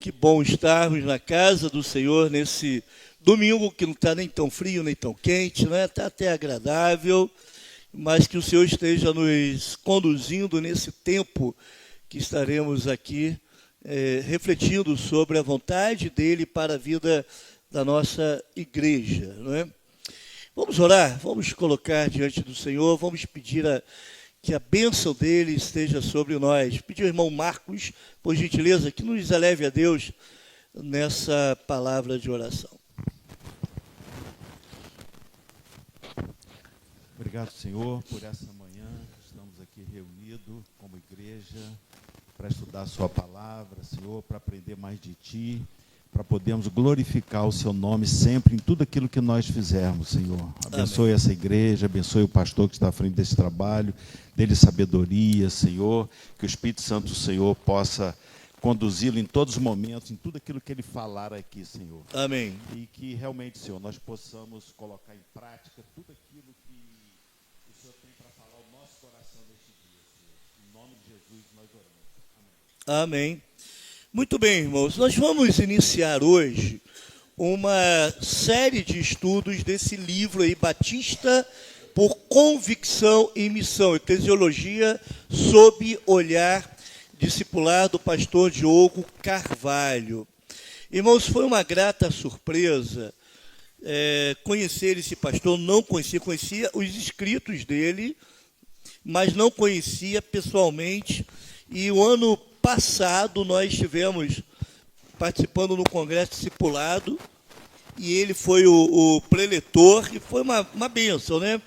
Que bom estarmos na casa do Senhor nesse domingo que não está nem tão frio, nem tão quente, né? Está até agradável, mas que o Senhor esteja nos conduzindo nesse tempo que estaremos aqui refletindo sobre a vontade dEle para a vida da nossa igreja, não é? Vamos orar, vamos colocar diante do Senhor, vamos pedir que a bênção dele esteja sobre nós. Pedir ao irmão Marcos, por gentileza, que nos eleve a Deus nessa palavra de oração. Obrigado, Senhor, por essa manhã que estamos aqui reunidos como igreja para estudar a sua palavra, Senhor, para aprender mais de Ti, para podermos glorificar o Seu nome sempre em tudo aquilo que nós fizermos, Senhor. Abençoe Amém. Essa igreja, abençoe o pastor que está à frente desse trabalho, dele sabedoria, Senhor, que o Espírito Santo do Senhor possa conduzi-lo em todos os momentos, em tudo aquilo que ele falar aqui, Senhor. Amém. E que realmente, Senhor, nós possamos colocar em prática tudo aquilo que o Senhor tem para falar ao nosso coração neste dia, Senhor. Em nome de Jesus nós oramos. Amém. Amém. Muito bem, irmãos. Nós vamos iniciar hoje uma série de estudos desse livro aí, Batista por Convicção e Missão, Eclesiologia sob olhar discipular do pastor Diogo Carvalho. Irmãos, foi uma grata surpresa conhecer esse pastor. Não conhecia os escritos dele, mas não conhecia pessoalmente. E o ano passado nós estivemos participando no Congresso Discipulado e ele foi o preletor e foi uma bênção, né?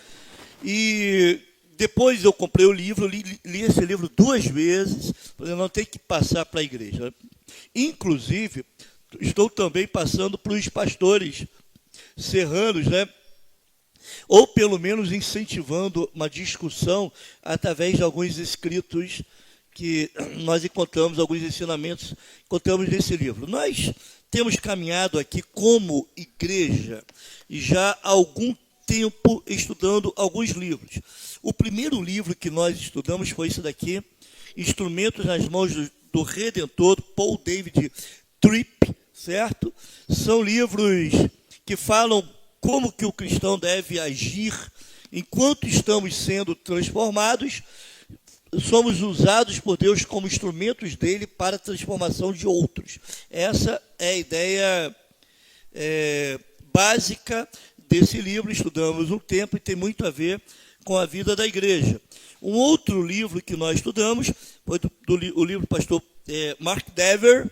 E depois eu comprei o livro, li esse livro 2 vezes, falei, não tem que passar para a igreja. Inclusive, estou também passando para os pastores serranos, né? Ou pelo menos incentivando uma discussão através de alguns escritos que nós encontramos, alguns ensinamentos encontramos nesse livro. Nós temos caminhado aqui como igreja e já há algum tempo estudando alguns livros. O primeiro livro que nós estudamos foi esse daqui, Instrumentos nas Mãos do Redentor, Paul David Tripp, certo? São livros que falam como que o cristão deve agir enquanto estamos sendo transformados. Somos usados por Deus como instrumentos dele para a transformação de outros. Essa é a ideia básica desse livro. Estudamos um tempo e tem muito a ver com a vida da igreja. Um outro livro que nós estudamos foi o livro do pastor Mark Dever,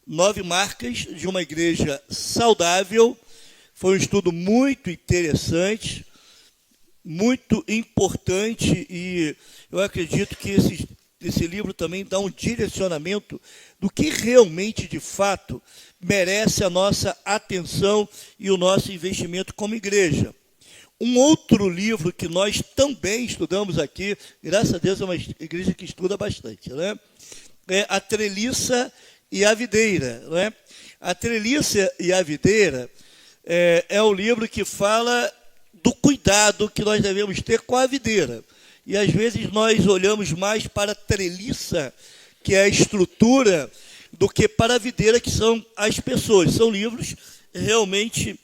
9 Marcas de uma Igreja Saudável. Foi um estudo muito interessante, muito importante, e eu acredito que esse livro também dá um direcionamento do que realmente, de fato, merece a nossa atenção e o nosso investimento como igreja. Um outro livro que nós também estudamos aqui, graças a Deus é uma igreja que estuda bastante, né? É A Treliça e a Videira, né? A Treliça e a Videira é um livro que fala do cuidado que nós devemos ter com a videira. E às vezes nós olhamos mais para a treliça, que é a estrutura, do que para a videira, que são as pessoas. São livros realmente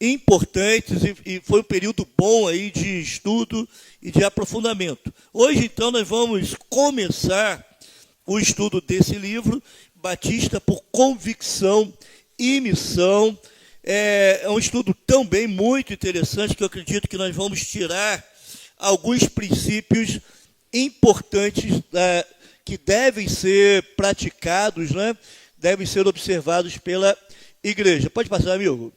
importantes e foi um período bom aí de estudo e de aprofundamento. Hoje, então, nós vamos começar o estudo desse livro, Batista por Convicção e Missão. É um estudo também muito interessante, que eu acredito que nós vamos tirar alguns princípios importantes que devem ser praticados, né? Devem ser observados pela igreja. Pode passar, amigo?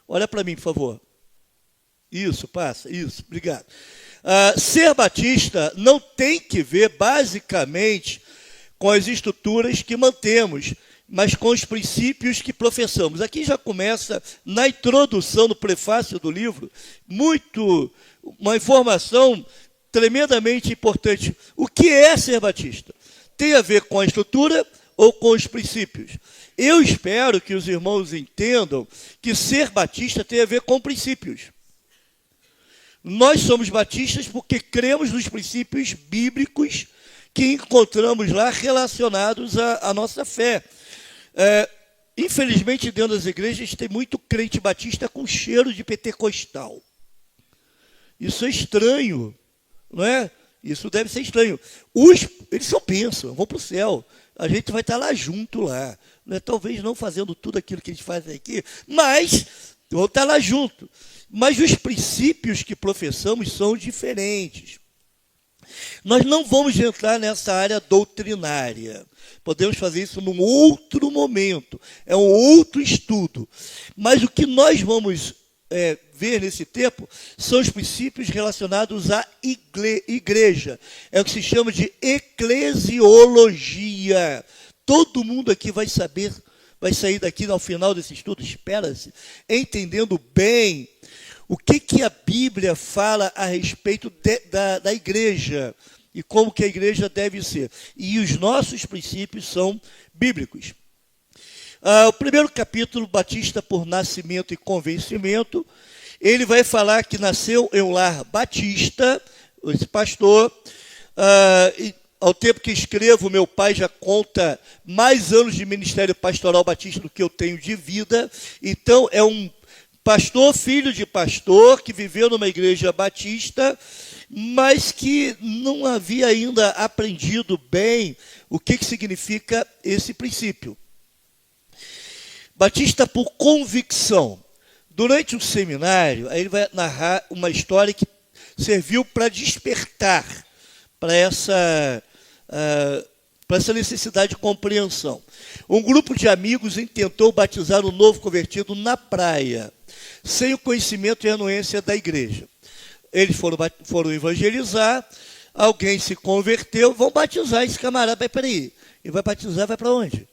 Olha para mim, por favor. Isso, passa. Isso, obrigado. Ser batista não tem que ver, basicamente, com as estruturas que mantemos, mas com os princípios que professamos. Aqui já começa, na introdução, no prefácio do livro, uma informação tremendamente importante. O que é ser batista? Tem a ver com a estrutura ou com os princípios? Eu espero que os irmãos entendam que ser batista tem a ver com princípios. Nós somos batistas porque cremos nos princípios bíblicos que encontramos lá relacionados à nossa fé. Infelizmente, dentro das igrejas, tem muito crente batista com cheiro de pentecostal. Isso é estranho, não é? Isso deve ser estranho. Eles só pensam, vão para o céu. A gente vai estar lá junto lá. Né? Talvez não fazendo tudo aquilo que eles fazem aqui, mas vão estar lá junto. Mas os princípios que professamos são diferentes. Nós não vamos entrar nessa área doutrinária. Podemos fazer isso num outro momento. É um outro estudo. Mas o que nós vamos ver nesse tempo são os princípios relacionados à igreja. É o que se chama de eclesiologia. Todo mundo aqui vai saber, vai sair daqui ao final desse estudo, espera-se, entendendo bem o que a Bíblia fala a respeito da igreja e como que a igreja deve ser. E os nossos princípios são bíblicos. O primeiro capítulo, Batista por nascimento e convencimento, ele vai falar que nasceu em um lar batista, esse pastor, ao tempo que escrevo, meu pai já conta mais anos de ministério pastoral batista do que eu tenho de vida. Então, é um pastor, filho de pastor, que viveu numa igreja batista, mas que não havia ainda aprendido bem o que significa esse princípio. Batista por convicção. Durante o seminário, aí ele vai narrar uma história que serviu para despertar para essa necessidade de compreensão. Um grupo de amigos intentou batizar um novo convertido na praia, sem o conhecimento e anuência da igreja. Eles foram evangelizar, alguém se converteu, vão batizar esse camarada. Mas peraí, ele vai batizar, vai para onde?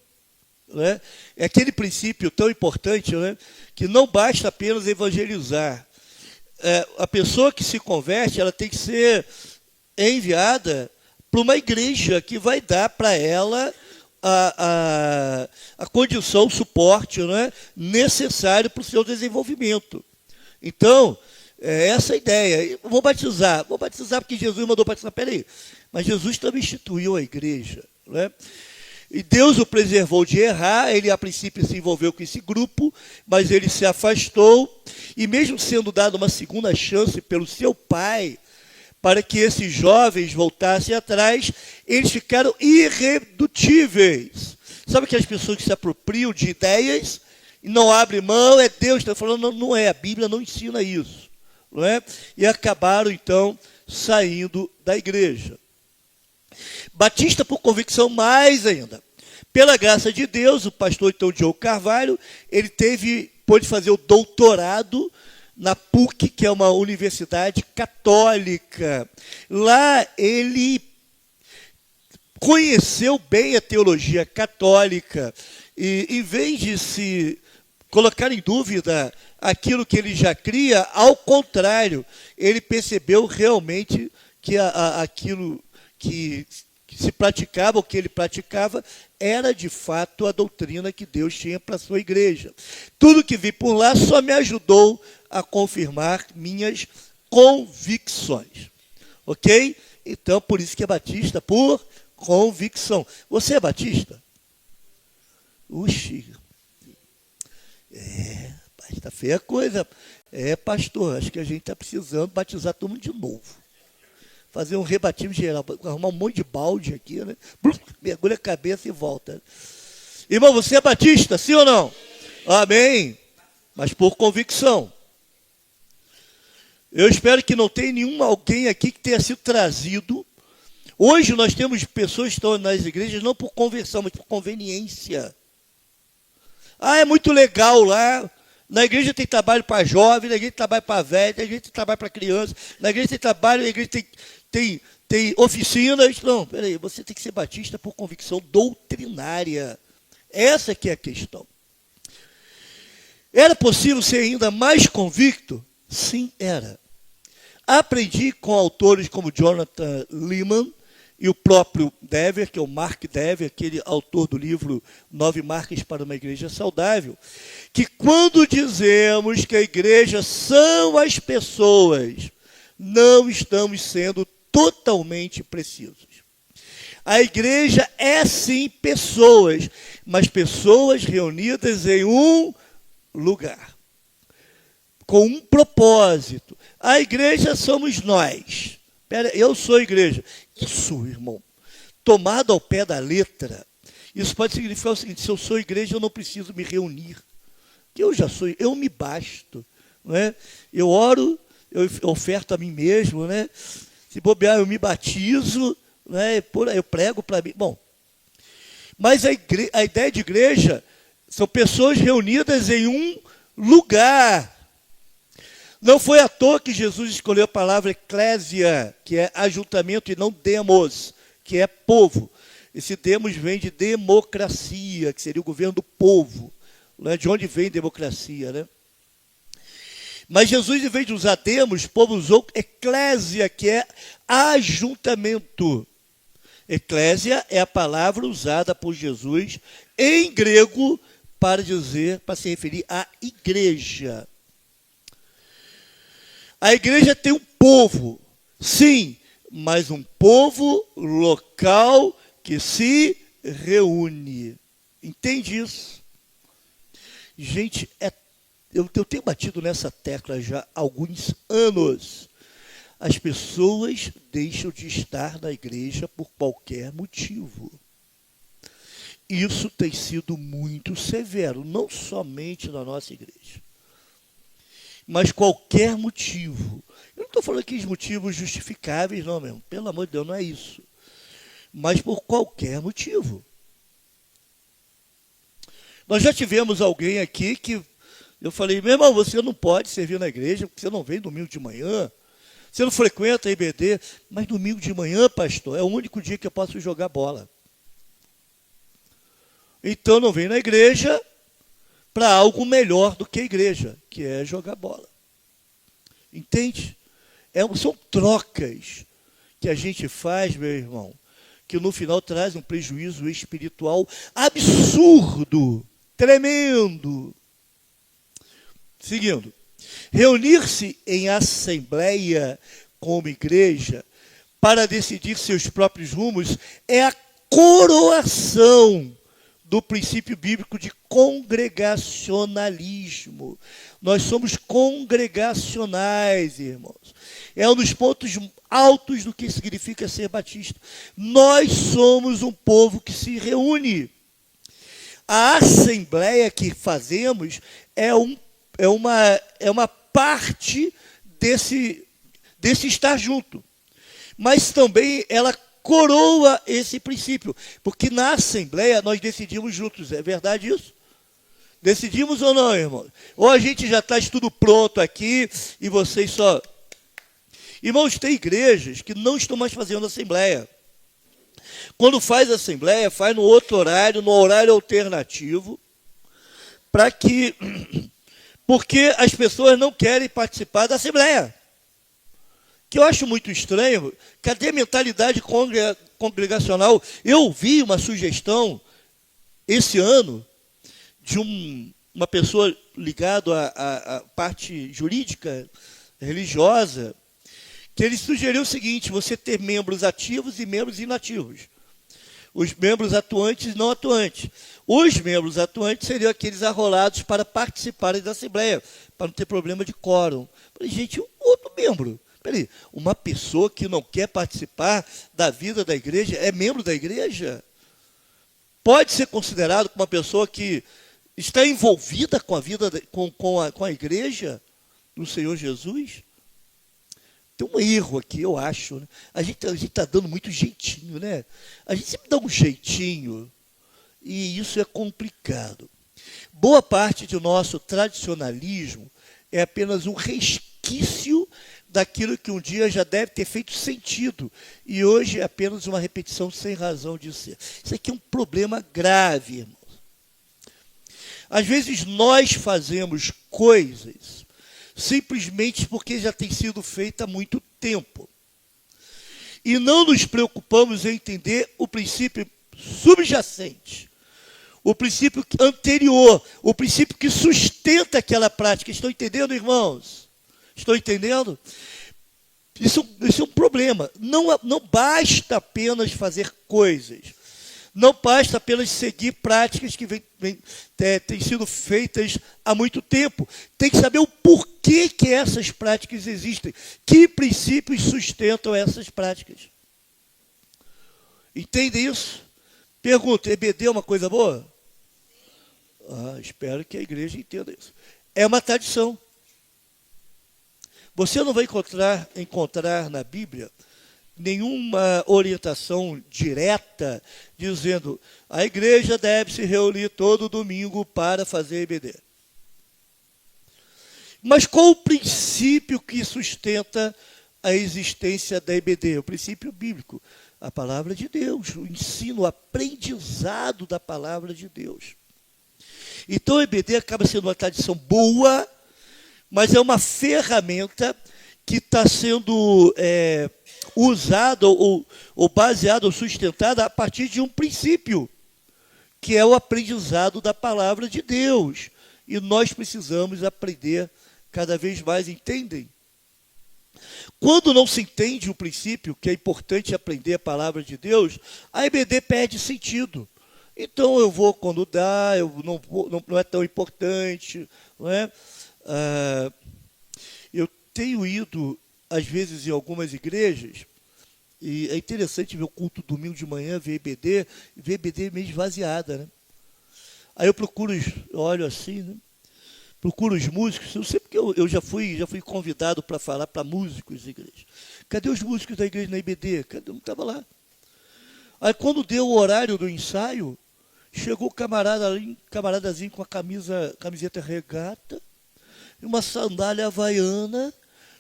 Né? É aquele princípio tão importante, né? Que não basta apenas evangelizar. A pessoa que se converte, ela tem que ser enviada para uma igreja que vai dar para ela a condição, o suporte, né, necessário para o seu desenvolvimento. Então, essa é a ideia. Vou batizar porque Jesus mandou batizar. Peraí, mas Jesus também instituiu a igreja, né? E Deus o preservou de errar. Ele, a princípio, se envolveu com esse grupo, mas ele se afastou. E mesmo sendo dado uma segunda chance pelo seu pai, para que esses jovens voltassem atrás, eles ficaram irredutíveis. Sabe aquelas pessoas que se apropriam de ideias e não abrem mão? É Deus que está falando, não é, a Bíblia não ensina isso. Não é? E acabaram, então, saindo da igreja. Batista por convicção mais ainda. Pela graça de Deus, o pastor então Diogo Carvalho, ele pôde fazer o doutorado na PUC, que é uma universidade católica. Lá ele conheceu bem a teologia católica e, em vez de se colocar em dúvida aquilo que ele já cria, ao contrário, ele percebeu realmente que aquilo que se praticava, o que ele praticava, era de fato a doutrina que Deus tinha para a sua igreja. Tudo que vi por lá só me ajudou a confirmar minhas convicções. Ok? Então, por isso que é batista por convicção. Você é batista? Uxi. Está feia a coisa. Pastor, acho que a gente está precisando batizar todo mundo de novo. Fazer um rebatismo geral, arrumar um monte de balde aqui, né? Mergulha a cabeça e volta. Irmão, você é batista, sim ou não? Amém. Mas por convicção. Eu espero que não tenha alguém aqui que tenha sido trazido. Hoje nós temos pessoas que estão nas igrejas não por conversão, mas por conveniência. É muito legal lá. Na igreja tem trabalho para jovem, na igreja tem trabalho para velho, na igreja tem trabalho para criança, na igreja tem trabalho, na igreja tem oficinas. Não, peraí, você tem que ser batista por convicção doutrinária. Essa que é a questão. Era possível ser ainda mais convicto? Sim, era. Aprendi com autores como Jonathan Leeman e o próprio Dever, que é o Mark Dever, aquele autor do livro 9 Marcas para uma Igreja Saudável, que quando dizemos que a igreja são as pessoas, não estamos sendo totalmente precisos. A igreja é sim pessoas, mas pessoas reunidas em um lugar, com um propósito. A igreja somos nós. Eu sou a igreja. Isso, irmão, tomado ao pé da letra, isso pode significar o seguinte: se eu sou igreja, eu não preciso me reunir. Eu já sou, eu me basto. Não é? Eu oro, eu oferto a mim mesmo, né? Se bobear, eu me batizo, né? Eu prego para mim. Bom, mas a ideia de igreja são pessoas reunidas em um lugar. Não foi à toa que Jesus escolheu a palavra eclésia, que é ajuntamento, e não demos, que é povo. Esse demos vem de democracia, que seria o governo do povo. Né? De onde vem democracia, né? Mas Jesus, em vez de usar demos, o povo usou eclésia, que é ajuntamento. Eclésia é a palavra usada por Jesus em grego para se referir à igreja. A igreja tem um povo, sim, mas um povo local que se reúne. Entende isso? Gente, eu tenho batido nessa tecla já há alguns anos. As pessoas deixam de estar na igreja por qualquer motivo. Isso tem sido muito severo, não somente na nossa igreja, mas qualquer motivo. Eu não estou falando aqui de motivos justificáveis, não, mesmo. Pelo amor de Deus, não é isso. Mas por qualquer motivo. Nós já tivemos alguém aqui que eu falei: meu irmão, você não pode servir na igreja porque você não vem domingo de manhã. Você não frequenta a IBD, mas domingo de manhã, pastor, é o único dia que eu posso jogar bola. Então não vem na igreja para algo melhor do que a igreja, que é jogar bola. Entende? São trocas que a gente faz, meu irmão, que no final traz um prejuízo espiritual absurdo, tremendo. Seguindo. Reunir-se em assembleia como igreja para decidir seus próprios rumos é a coroação do princípio bíblico de congregacionalismo. Nós somos congregacionais, irmãos. É um dos pontos altos do que significa ser batista. Nós somos um povo que se reúne. A assembleia que fazemos é uma parte desse estar junto. Mas também ela coroa esse princípio, porque na assembleia nós decidimos juntos. É verdade isso? Decidimos ou não, irmão? Ou a gente já está tudo pronto aqui e vocês só... Irmãos, tem igrejas que não estão mais fazendo assembleia. Quando faz assembleia, faz no outro horário, no horário alternativo, porque as pessoas não querem participar da assembleia. Que eu acho muito estranho. Cadê a mentalidade congregacional? Eu vi uma sugestão esse ano de uma pessoa ligada à parte jurídica, religiosa, que ele sugeriu o seguinte: você ter membros ativos e membros inativos. Os membros atuantes e não atuantes. Os membros atuantes seriam aqueles arrolados para participarem da assembleia, para não ter problema de quórum. Falei, gente, outro membro. Peraí, uma pessoa que não quer participar da vida da igreja é membro da igreja? Pode ser considerado como uma pessoa que está envolvida com a vida, com a igreja do Senhor Jesus? Tem um erro aqui, eu acho. Né? A gente está dando muito jeitinho, né? A gente sempre dá um jeitinho. E isso é complicado. Boa parte do nosso tradicionalismo é apenas um resquício daquilo que um dia já deve ter feito sentido. E hoje é apenas uma repetição sem razão de ser. Isso aqui é um problema grave, irmãos. Às vezes nós fazemos coisas simplesmente porque já tem sido feita há muito tempo. E não nos preocupamos em entender o princípio subjacente, o princípio anterior, o princípio que sustenta aquela prática. Estão entendendo, irmãos? Estão entendendo? Isso é um problema. Não basta apenas fazer coisas. Não basta apenas seguir práticas que têm sido feitas há muito tempo. Tem que saber o porquê que essas práticas existem. Que princípios sustentam essas práticas. Entende isso? Pergunta, EBD é uma coisa boa? Espero que a igreja entenda isso. É uma tradição. Você não vai encontrar na Bíblia nenhuma orientação direta dizendo a igreja deve se reunir todo domingo para fazer EBD. Mas qual o princípio que sustenta a existência da EBD? O princípio bíblico, a palavra de Deus, o ensino, o aprendizado da palavra de Deus. Então, o EBD acaba sendo uma tradição boa, mas é uma ferramenta que está sendo usada ou baseada ou sustentada a partir de um princípio, que é o aprendizado da palavra de Deus. E nós precisamos aprender cada vez mais, entendem? Quando não se entende o princípio, que é importante aprender a palavra de Deus, a EBD perde sentido. Então eu vou quando dá, eu não é tão importante, não é? Eu tenho ido, às vezes, em algumas igrejas, e é interessante ver o culto domingo de manhã, ver EBD meio esvaziada, né? Aí eu olho assim, né? Procuro os músicos, eu sei porque eu já fui convidado para falar para músicos da igreja. Cadê os músicos da igreja na EBD? Cadê? Não estava lá. Aí quando deu o horário do ensaio, chegou o camaradazinho com a camiseta regata, e uma sandália havaiana,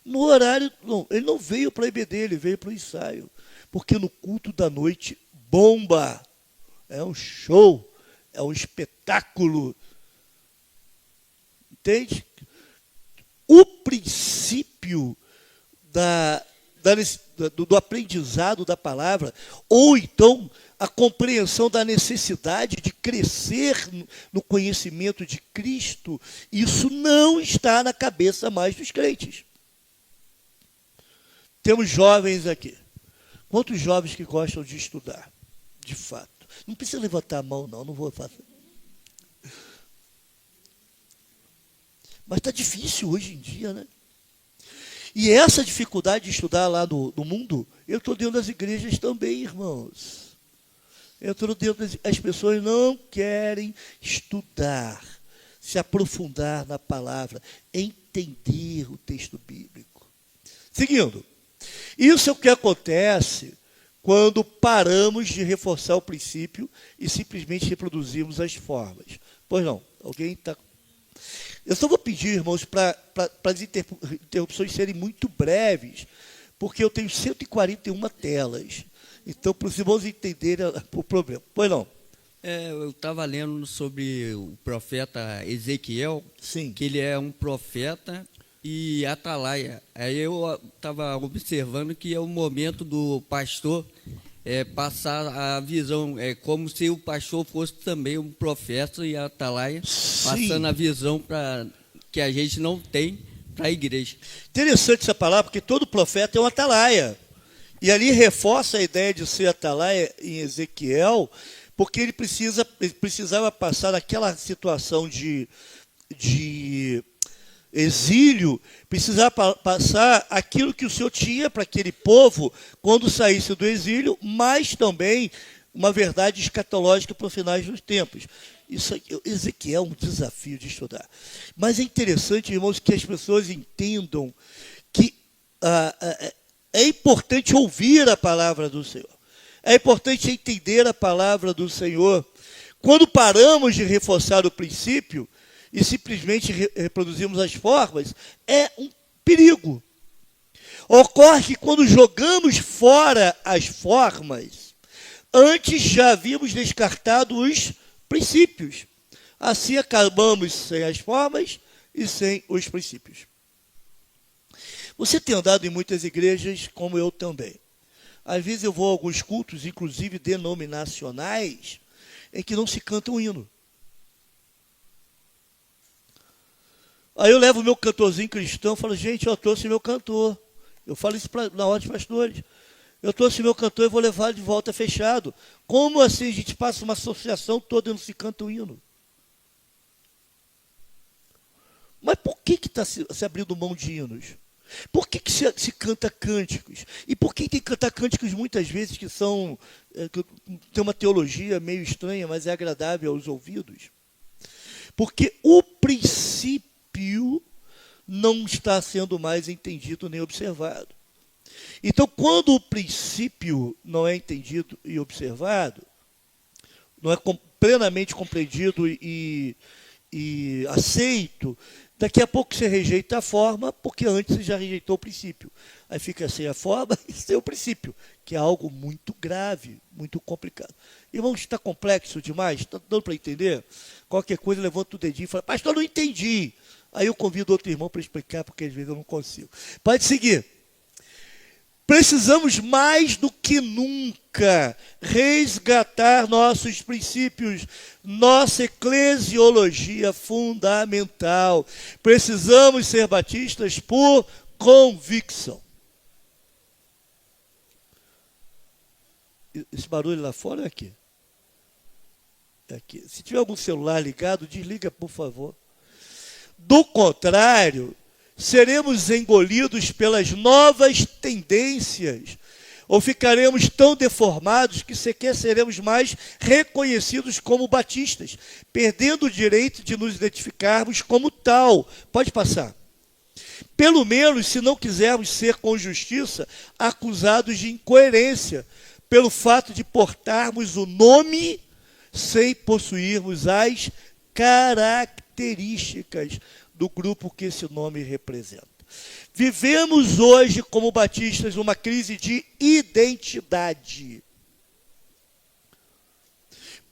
no horário. Não, ele não veio para a EBD, ele veio para o ensaio. Porque no culto da noite bomba. É um show, é um espetáculo. Entende? O princípio do aprendizado da palavra, ou então a compreensão da necessidade de crescer no conhecimento de Cristo, isso não está na cabeça mais dos crentes. Temos jovens aqui. Quantos jovens que gostam de estudar? De fato. Não precisa levantar a mão, não vou fazer. Mas está difícil hoje em dia, né? E essa dificuldade de estudar lá no mundo, eu estou dentro das igrejas também, irmãos. As pessoas não querem estudar, se aprofundar na palavra, entender o texto bíblico. Seguindo, isso é o que acontece quando paramos de reforçar o princípio e simplesmente reproduzimos as formas. Pois não, alguém está... Eu só vou pedir, irmãos, para as interrupções serem muito breves, porque eu tenho 141 telas. Então, para os irmãos entenderem o problema. Pois não? Eu estava lendo sobre o profeta Ezequiel, Sim. Que ele é um profeta e atalaia. Aí eu estava observando que é o momento do pastor passar a visão, é como se o pastor fosse também um profeta e atalaia, Sim. Passando a visão que a gente não tem para a igreja. Interessante essa palavra, porque todo profeta é um atalaia. E ali reforça a ideia de ser atalaia em Ezequiel, porque ele precisava passar aquela situação de exílio, precisava passar aquilo que o Senhor tinha para aquele povo quando saísse do exílio, mas também uma verdade escatológica para os finais dos tempos. Isso aqui, Ezequiel é um desafio de estudar. Mas é interessante, irmãos, que as pessoas entendam que é importante ouvir a palavra do Senhor. É importante entender a palavra do Senhor. Quando paramos de reforçar o princípio e simplesmente reproduzimos as formas, é um perigo. Ocorre que quando jogamos fora as formas, antes já havíamos descartado os princípios. Assim acabamos sem as formas e sem os princípios. Você tem andado em muitas igrejas, como eu também. Às vezes eu vou a alguns cultos, inclusive denominacionais, em que não se canta um hino. Aí eu levo o meu cantorzinho cristão e falo, gente, eu trouxe meu cantor. Eu falo isso na hora dos pastores. Eu trouxe meu cantor e vou levar de volta fechado. Como assim a gente passa uma associação toda e não se canta o hino? Mas por que está se abrindo mão de hinos? Por que se canta cânticos? E por que tem que cantar cânticos muitas vezes que tem uma teologia meio estranha, mas é agradável aos ouvidos? Porque o princípio não está sendo mais entendido nem observado. Então, quando o princípio não é entendido e observado, não é plenamente compreendido e aceito, daqui a pouco você rejeita a forma, porque antes você já rejeitou o princípio. Aí fica sem a forma e sem o princípio, que é algo muito grave, muito complicado. Irmãos, está complexo demais? Está dando para entender? Qualquer coisa, levanta o dedinho e fala, pastor, não entendi. Aí eu convido outro irmão para explicar, porque às vezes eu não consigo. Pode seguir. Precisamos mais do que nunca resgatar nossos princípios, nossa eclesiologia fundamental. Precisamos ser batistas por convicção. Esse barulho lá fora é aqui. É aqui. Se tiver algum celular ligado, desliga, por favor. Do contrário, seremos engolidos pelas novas tendências, ou ficaremos tão deformados que sequer seremos mais reconhecidos como batistas, perdendo o direito de nos identificarmos como tal. Pode passar. Pelo menos, se não quisermos ser com justiça acusados de incoerência, pelo fato de portarmos o nome sem possuirmos as características do grupo que esse nome representa. Vivemos hoje, como batistas, uma crise de identidade.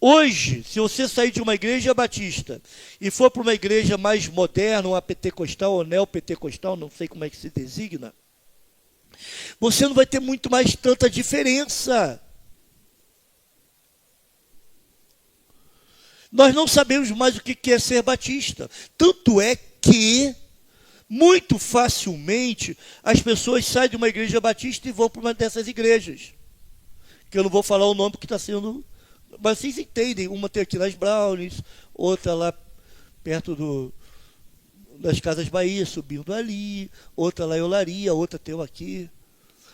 Hoje, se você sair de uma igreja batista e for para uma igreja mais moderna, uma pentecostal ou neopentecostal, não sei como é que se designa, você não vai ter muito mais tanta diferença. Nós não sabemos mais o que é ser batista. Tanto é que, muito facilmente, as pessoas saem de uma igreja batista e vão para uma dessas igrejas. Que eu não vou falar o nome porque está sendo... Mas vocês entendem. Uma tem aqui nas Brownies, outra lá perto das Casas Bahia, subindo ali, outra lá em Olaria, outra tem aqui.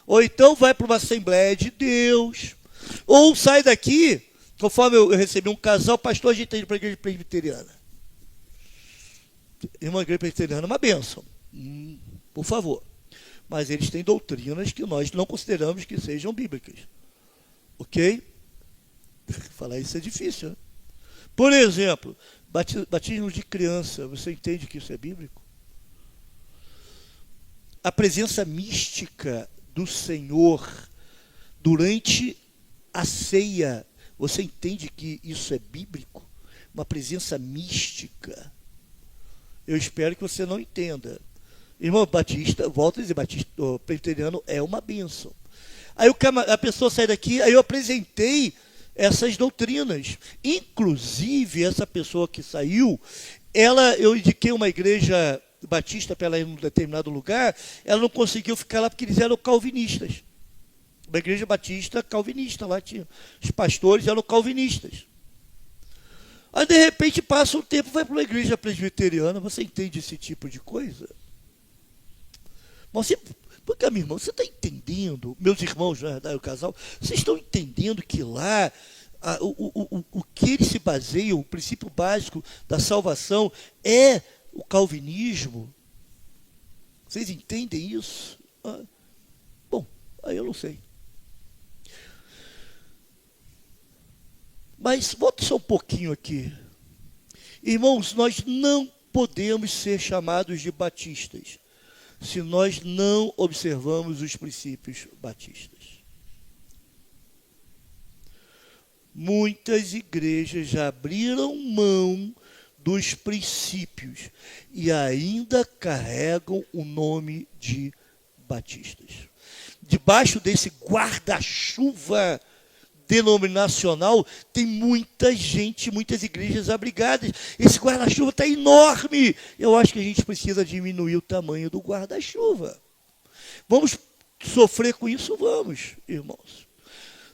Ou então vai para uma Assembleia de Deus. Ou sai daqui... Conforme eu recebi um casal, pastor, a gente está indo para a igreja presbiteriana. Uma igreja presbiteriana é uma bênção. Por favor. Mas eles têm doutrinas que nós não consideramos que sejam bíblicas. Ok? Falar isso é difícil, né? Por exemplo, batismo de criança. Você entende que isso é bíblico? A presença mística do Senhor durante a ceia. Você entende que isso é bíblico? Uma presença mística. Eu espero que você não entenda. Irmão, batista, volto a dizer, batista presbiteriano é uma bênção. Aí a pessoa sai daqui, aí eu apresentei essas doutrinas. Inclusive, essa pessoa que saiu, eu indiquei uma igreja batista para ela ir em um determinado lugar, ela não conseguiu ficar lá porque eles eram calvinistas. Uma igreja batista calvinista, lá tinha os pastores eram calvinistas. Aí de repente passa um tempo, vai para uma igreja presbiteriana. Você entende esse tipo de coisa? Mas porque, minha irmã, você está entendendo, meus irmãos, na verdade, o casal, vocês estão entendendo que lá o que eles se baseiam, o princípio básico da salvação é o calvinismo? Vocês entendem isso? Bom, aí eu não sei. Mas volta só um pouquinho aqui. Irmãos, nós não podemos ser chamados de batistas se nós não observamos os princípios batistas. Muitas igrejas já abriram mão dos princípios e ainda carregam o nome de batistas. Debaixo desse guarda-chuva denominacional, tem muita gente, muitas igrejas abrigadas. Esse guarda-chuva está enorme. Eu acho que a gente precisa diminuir o tamanho do guarda-chuva. Vamos sofrer com isso? Vamos, irmãos.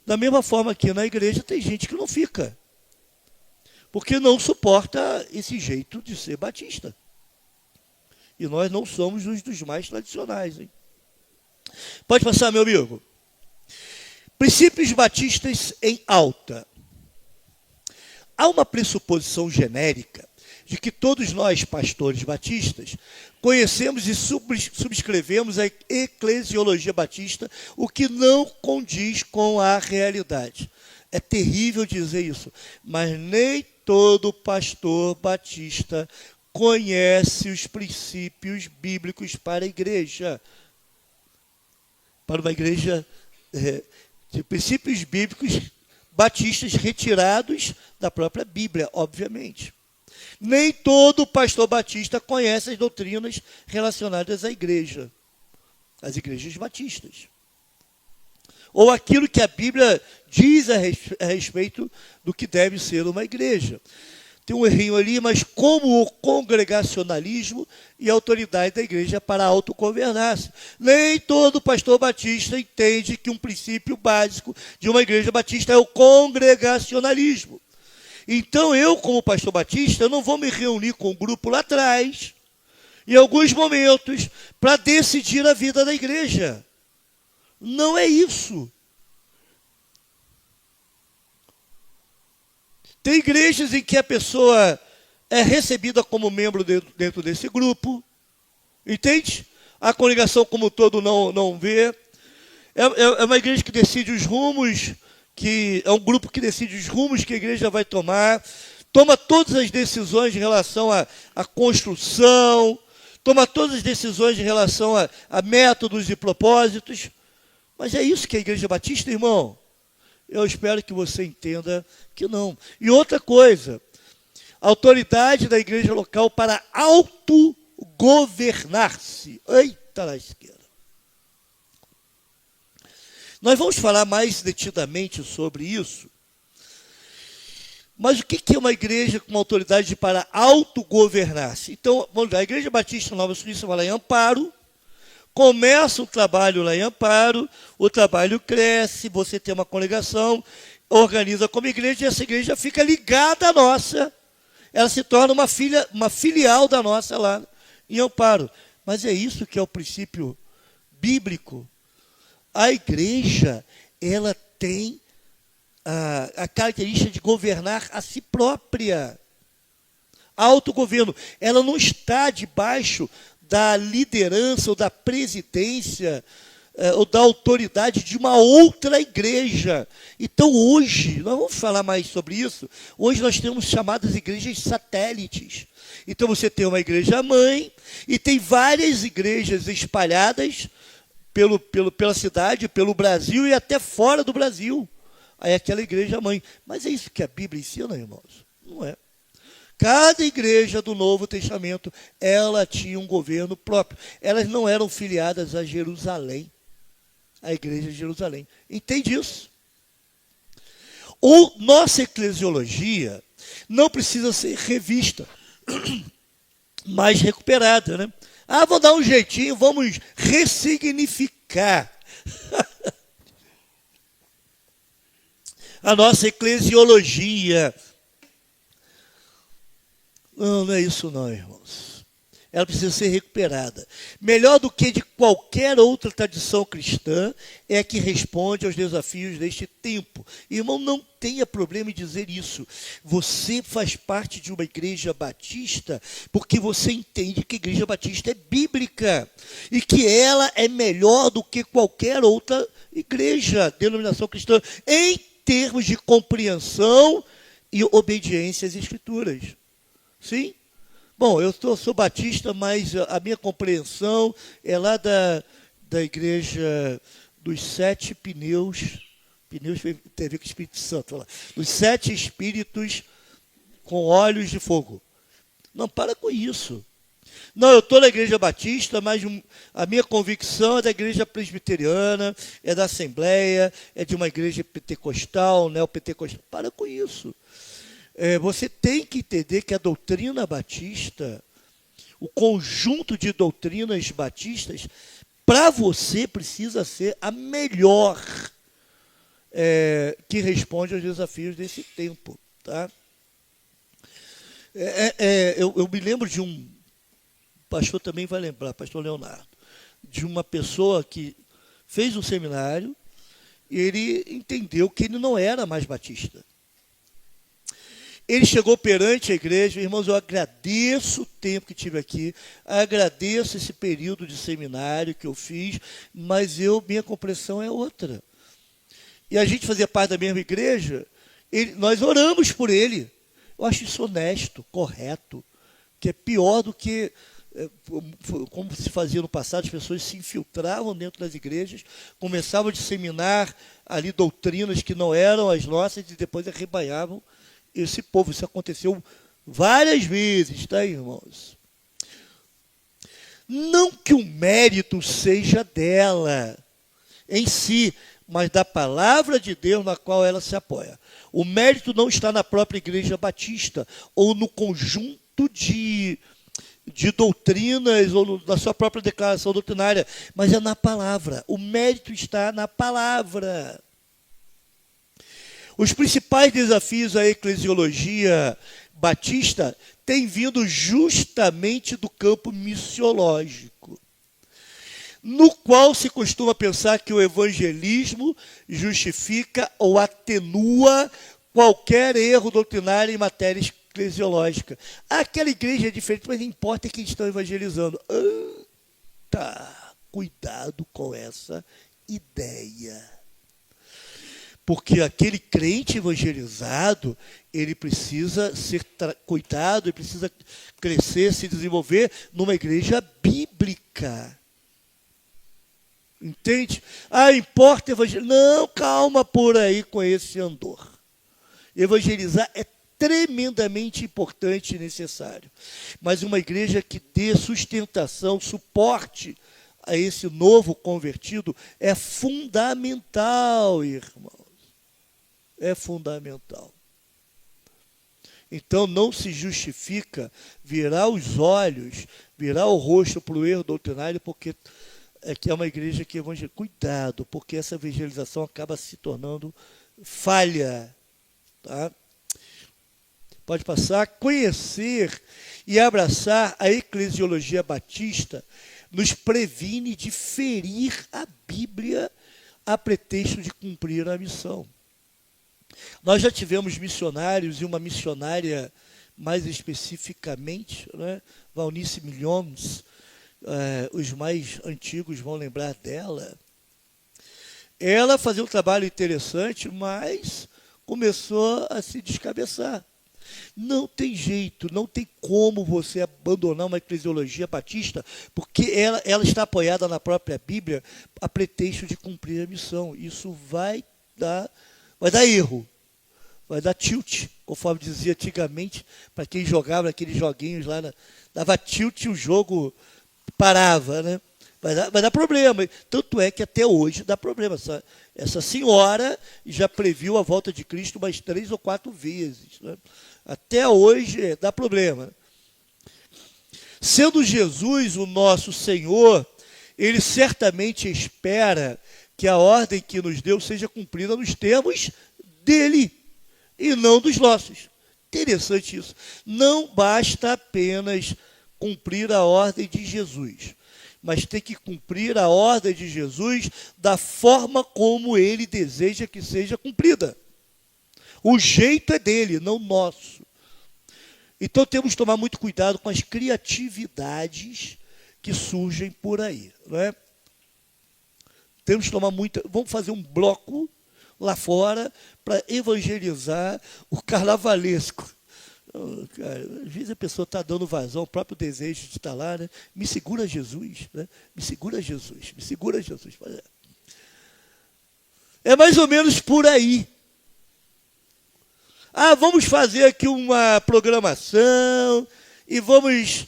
Da mesma forma que na igreja tem gente que não fica, porque não suporta esse jeito de ser batista. E nós não somos os dos mais tradicionais, hein? Pode passar, meu amigo. Princípios batistas em alta. Há uma pressuposição genérica de que todos nós, pastores batistas, conhecemos e subscrevemos a eclesiologia batista, o que não condiz com a realidade. É terrível dizer isso, mas nem todo pastor batista conhece os princípios bíblicos para a igreja. Para uma igreja de princípios bíblicos batistas retirados da própria Bíblia, obviamente. Nem todo pastor batista conhece as doutrinas relacionadas à igreja, às igrejas batistas. Ou aquilo que a Bíblia diz a respeito do que deve ser uma igreja. Tem um errinho ali, mas como o congregacionalismo e a autoridade da igreja para autogovernar-se. Nem todo pastor batista entende que um princípio básico de uma igreja batista é o congregacionalismo. Então eu, como pastor batista, eu não vou me reunir com um grupo lá atrás, em alguns momentos, para decidir a vida da igreja. Não é isso. Tem igrejas em que a pessoa é recebida como membro dentro desse grupo, entende? A congregação como um todo não vê. É uma igreja que decide os rumos, é um grupo que decide os rumos que a igreja vai tomar, toma todas as decisões em relação à construção, toma todas as decisões em relação a métodos e propósitos. Mas é isso que é a igreja batista, irmão? Eu espero que você entenda que não. E outra coisa, a autoridade da igreja local para autogovernar-se. Eita lasqueira. Nós vamos falar mais detidamente sobre isso. Mas o que é uma igreja com uma autoridade para autogovernar-se? Então, vamos lá, a Igreja Batista Nova Suíça vai lá em Amparo, começa o trabalho lá em Amparo, o trabalho cresce, você tem uma congregação, organiza como igreja, e essa igreja fica ligada à nossa. Ela se torna uma filial da nossa lá em Amparo. Mas é isso que é o princípio bíblico. A igreja, ela tem a característica de governar a si própria. Autogoverno. Ela não está debaixo da liderança ou da presidência ou da autoridade de uma outra igreja. Então hoje, nós vamos falar mais sobre isso, hoje nós temos chamadas igrejas satélites. Então você tem uma igreja mãe e tem várias igrejas espalhadas pela cidade, pelo Brasil e até fora do Brasil. Aí é aquela igreja mãe. Mas é isso que a Bíblia ensina, irmãos? Não é. Cada igreja do Novo Testamento, ela tinha um governo próprio. Elas não eram filiadas a Jerusalém, a igreja de Jerusalém. Entende isso? Nossa eclesiologia não precisa ser revista, mas recuperada, né? Vamos dar um jeitinho, vamos ressignificar a nossa eclesiologia. Não é isso não, irmãos. Ela precisa ser recuperada. Melhor do que de qualquer outra tradição cristã é a que responde aos desafios deste tempo. Irmão, não tenha problema em dizer isso. Você faz parte de uma igreja batista porque você entende que a igreja batista é bíblica e que ela é melhor do que qualquer outra igreja, denominação cristã, em termos de compreensão e obediência às Escrituras. Sim? Bom, eu sou batista, mas a minha compreensão é lá da igreja dos 7 pneus tem a ver com o Espírito Santo, lá, dos 7 espíritos com olhos de fogo. Não, para com isso. Não, eu estou na igreja batista, mas a minha convicção é da igreja presbiteriana, é da Assembleia, é de uma igreja pentecostal, neopentecostal. Para com isso. Você tem que entender que a doutrina batista, o conjunto de doutrinas batistas, para você precisa ser a melhor que responde aos desafios desse tempo. Tá? Eu me lembro de um pastor, também vai lembrar, pastor Leonardo, de uma pessoa que fez um seminário e ele entendeu que ele não era mais batista. Ele chegou perante a igreja, irmãos, eu agradeço o tempo que tive aqui, agradeço esse período de seminário que eu fiz, mas minha compreensão é outra. E a gente fazia parte da mesma igreja, nós oramos por ele. Eu acho isso honesto, correto, que é pior do que, como se fazia no passado, as pessoas se infiltravam dentro das igrejas, começavam a disseminar ali doutrinas que não eram as nossas e depois arrebanhavam esse povo. Isso aconteceu várias vezes, tá, irmãos? Não que o mérito seja dela em si, mas da palavra de Deus na qual ela se apoia. O mérito não está na própria igreja batista, ou no conjunto de doutrinas, ou na sua própria declaração doutrinária, mas é na palavra. O mérito está na palavra. Os principais desafios à eclesiologia batista têm vindo justamente do campo missiológico, no qual se costuma pensar que o evangelismo justifica ou atenua qualquer erro doutrinário em matéria eclesiológica. Aquela igreja é diferente, mas não importa quem estão evangelizando. Cuidado com essa ideia. Porque aquele crente evangelizado, ele precisa ser cuidado, ele precisa crescer, se desenvolver numa igreja bíblica. Entende? Importa evangelizar. Não, calma por aí com esse andor. Evangelizar é tremendamente importante e necessário. Mas uma igreja que dê sustentação, suporte a esse novo convertido é fundamental, irmão. É fundamental. Então não se justifica virar os olhos, virar o rosto para o erro doutrinário, porque é uma igreja que evangeliza. Cuidado, porque essa evangelização acaba se tornando falha. Tá? Pode passar. Conhecer e abraçar a eclesiologia batista nos previne de ferir a Bíblia a pretexto de cumprir a missão. Nós já tivemos missionários, e uma missionária mais especificamente, né, Valnice Milhomes, os mais antigos vão lembrar dela. Ela fazia um trabalho interessante, mas começou a se descabeçar. Não tem jeito, não tem como você abandonar uma eclesiologia batista, porque ela está apoiada na própria Bíblia a pretexto de cumprir a missão. Isso vai dar erro, vai dar tilt, conforme dizia antigamente, para quem jogava aqueles joguinhos lá, dava tilt e o jogo parava, né? Vai dar problema. Tanto é que até hoje dá problema. Essa senhora já previu a volta de Cristo umas 3 ou 4 vezes. Né? Até hoje dá problema. Sendo Jesus o nosso Senhor, Ele certamente espera que a ordem que nos deu seja cumprida nos termos dele e não dos nossos. Interessante isso. Não basta apenas cumprir a ordem de Jesus, mas tem que cumprir a ordem de Jesus da forma como ele deseja que seja cumprida. O jeito é dele, não nosso. Então temos que tomar muito cuidado com as criatividades que surgem por aí, não é? Temos que tomar muito. Vamos fazer um bloco lá fora para evangelizar o carnavalesco. Cara, às vezes a pessoa está dando vazão ao próprio desejo de estar lá, né? Me segura Jesus, né? Me segura Jesus, me segura Jesus. É mais ou menos por aí. Vamos fazer aqui uma programação e vamos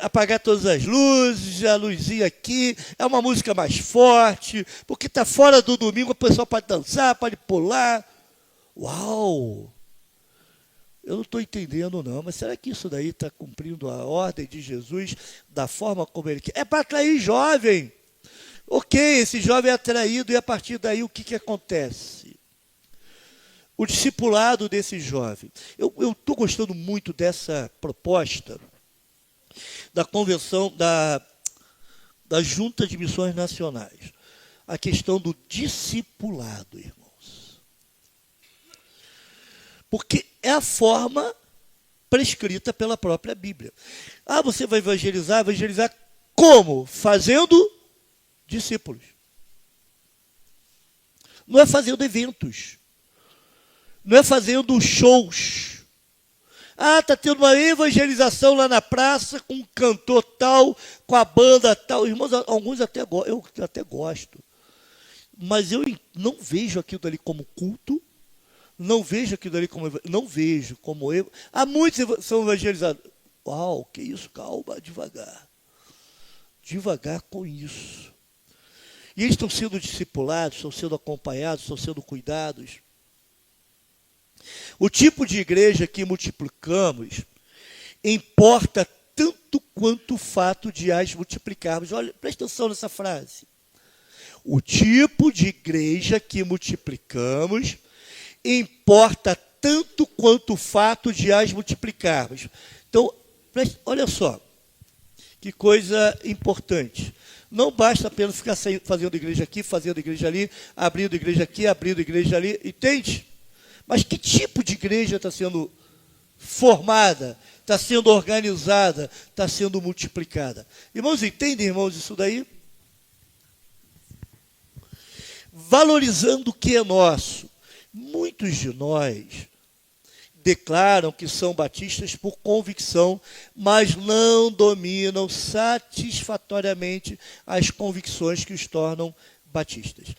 apagar todas as luzes, a luzinha aqui, é uma música mais forte, porque está fora do domingo, a pessoa pode dançar, pode pular. Uau! Eu não estou entendendo não, mas será que isso daí está cumprindo a ordem de Jesus da forma como ele quer? É para atrair jovem. Ok, esse jovem é atraído e a partir daí o que acontece? O discipulado desse jovem. Eu estou gostando muito dessa proposta da convenção, da Junta de Missões Nacionais. A questão do discipulado, irmãos. Porque é a forma prescrita pela própria Bíblia. Ah, você vai evangelizar como? Fazendo discípulos. Não é fazendo eventos. Não é fazendo shows. Ah, está tendo uma evangelização lá na praça com um cantor tal, com a banda tal. Irmãos, alguns eu até gosto. Mas eu não vejo aquilo dali como culto. Não vejo aquilo dali como... Não vejo como... Há muitos são evangelizados. Uau, que isso? Calma, devagar. Devagar com isso. E eles estão sendo discipulados, estão sendo acompanhados, estão sendo cuidados. O tipo de igreja que multiplicamos importa tanto quanto o fato de as multiplicarmos. Olha, presta atenção nessa frase. O tipo de igreja que multiplicamos importa tanto quanto o fato de as multiplicarmos. Então, olha só, que coisa importante. Não basta apenas ficar fazendo igreja aqui, fazendo igreja ali, abrindo igreja aqui, abrindo igreja ali, entende? Mas que tipo de igreja está sendo formada, está sendo organizada, está sendo multiplicada? Irmãos, entendem, irmãos, isso daí? Valorizando o que é nosso. Muitos de nós declaram que são batistas por convicção, mas não dominam satisfatoriamente as convicções que os tornam batistas.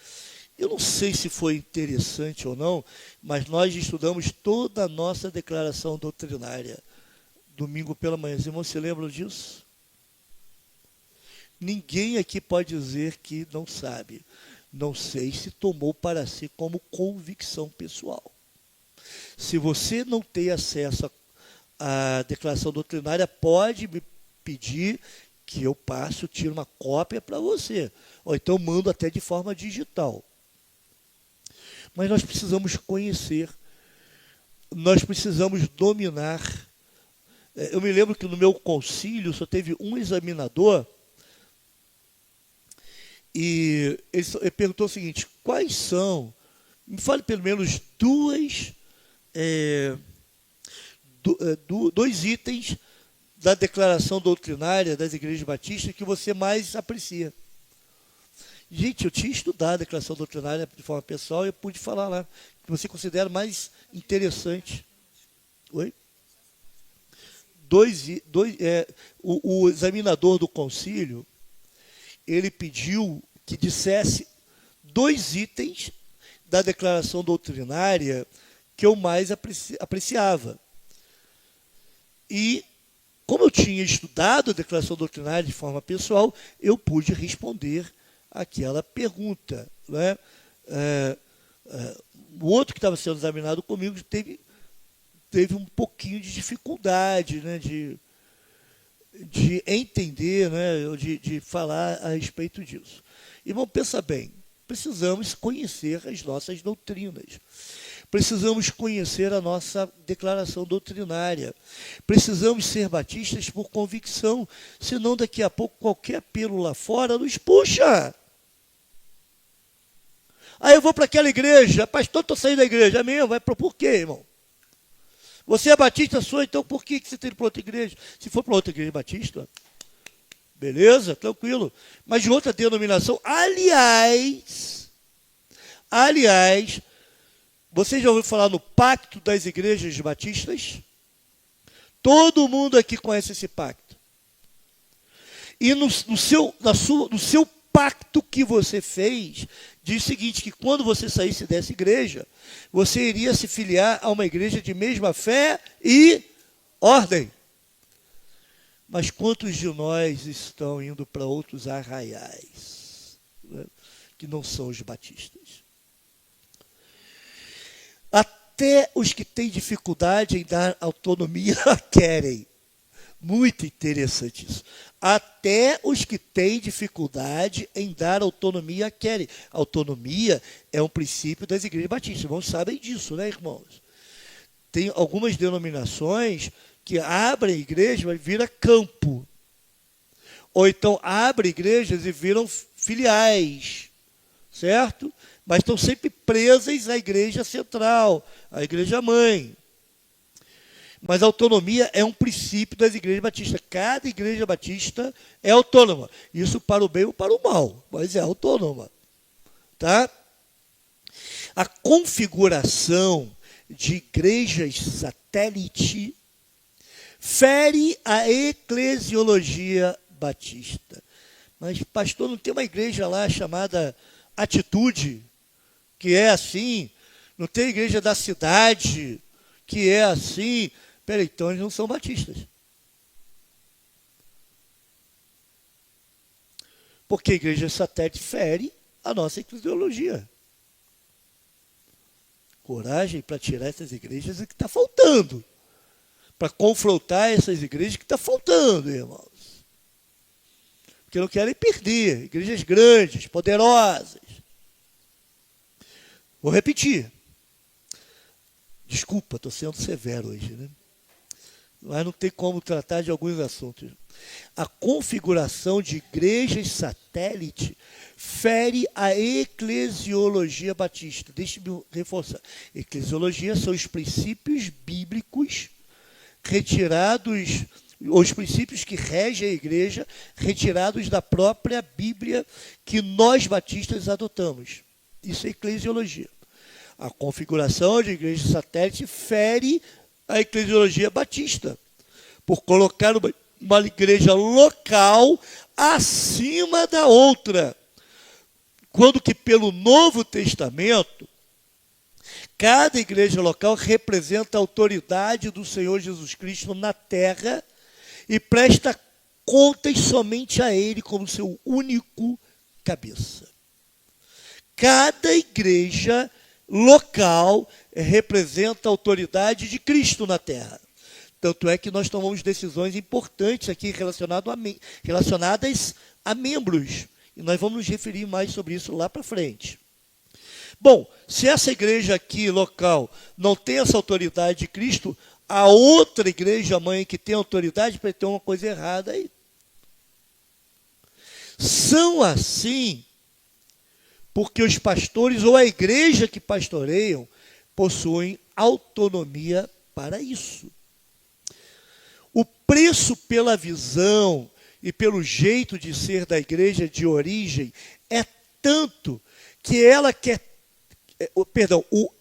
Eu não sei se foi interessante ou não, mas nós estudamos toda a nossa declaração doutrinária, domingo pela manhã. Os irmãos se lembram disso? Ninguém aqui pode dizer que não sabe. Não sei se tomou para si como convicção pessoal. Se você não tem acesso à declaração doutrinária, pode me pedir que eu passe, tire uma cópia para você. Ou então mando até de forma digital. Mas nós precisamos conhecer, nós precisamos dominar. Eu me lembro que no meu concílio só teve um examinador e ele perguntou o seguinte: quais são, me fale pelo menos dois itens da declaração doutrinária das igrejas batistas que você mais aprecia. Gente, eu tinha estudado a declaração doutrinária de forma pessoal e eu pude falar lá, que você considera mais interessante. Oi? O examinador do concílio, ele pediu que dissesse 2 itens da declaração doutrinária que eu mais apreciava. E, como eu tinha estudado a declaração doutrinária de forma pessoal, eu pude responder aquela pergunta. Né? O outro que estava sendo examinado comigo teve um pouquinho de dificuldade, né? de entender, né? de falar a respeito disso. Irmão, pensa bem, precisamos conhecer as nossas doutrinas. Precisamos conhecer a nossa declaração doutrinária. Precisamos ser batistas por convicção, senão daqui a pouco qualquer apelo lá fora nos puxa. Aí eu vou para aquela igreja, pastor, estou saindo da igreja. É mesmo? Vai por quê, irmão? Você é batista, então por que você tem ido para outra igreja? Se for para outra igreja batista, beleza, tranquilo. Mas de outra denominação, aliás, você já ouviu falar no pacto das igrejas batistas? Todo mundo aqui conhece esse pacto. E no seu pacto que você fez, diz o seguinte, que quando você saísse dessa igreja, você iria se filiar a uma igreja de mesma fé e ordem. Mas quantos de nós estão indo para outros arraiais, né, que não são os batistas? Até os que têm dificuldade em dar autonomia querem. Muito interessante isso. Até os que têm dificuldade em dar autonomia querem. Autonomia é um princípio das igrejas batistas. Irmãos sabem disso, né, irmãos? Tem algumas denominações que abrem igreja e vira campo. Ou então abrem igrejas e viram filiais, certo? Mas estão sempre presas à igreja central, à igreja mãe. Mas a autonomia é um princípio das igrejas batistas. Cada igreja batista é autônoma. Isso para o bem ou para o mal, mas é autônoma. Tá? A configuração de igrejas satélite fere a eclesiologia batista. Mas, pastor, não tem uma igreja lá chamada Atitude, que é assim? Não tem igreja da cidade, que é assim? Peraí, então eles não são batistas. Porque a igreja satélite fere a nossa eclesiologia. Coragem para tirar essas igrejas é que está faltando. Para confrontar essas igrejas que está faltando, irmãos. Porque não querem perder. Igrejas grandes, poderosas. Vou repetir. Desculpa, estou sendo severo hoje, né? Mas não tem como tratar de alguns assuntos. A configuração de igrejas satélite fere a eclesiologia batista. Deixe-me reforçar. Eclesiologia são os princípios bíblicos retirados, os princípios que regem a igreja, retirados da própria Bíblia que nós batistas adotamos. Isso é eclesiologia. A configuração de igreja satélite fere a eclesiologia batista, por colocar uma igreja local acima da outra. Quando que pelo Novo Testamento, cada igreja local representa a autoridade do Senhor Jesus Cristo na terra e presta contas somente a Ele como seu único cabeça. Cada igreja local representa a autoridade de Cristo na terra. Tanto é que nós tomamos decisões importantes aqui relacionadas a membros. E nós vamos nos referir mais sobre isso lá para frente. Bom, se essa igreja aqui local não tem essa autoridade de Cristo, a outra igreja mãe que tem autoridade para ter uma coisa errada aí. São assim porque os pastores ou a igreja que pastoreiam possuem autonomia para isso. O preço pela visão e pelo jeito de ser da igreja de origem é tanto que ela quer, o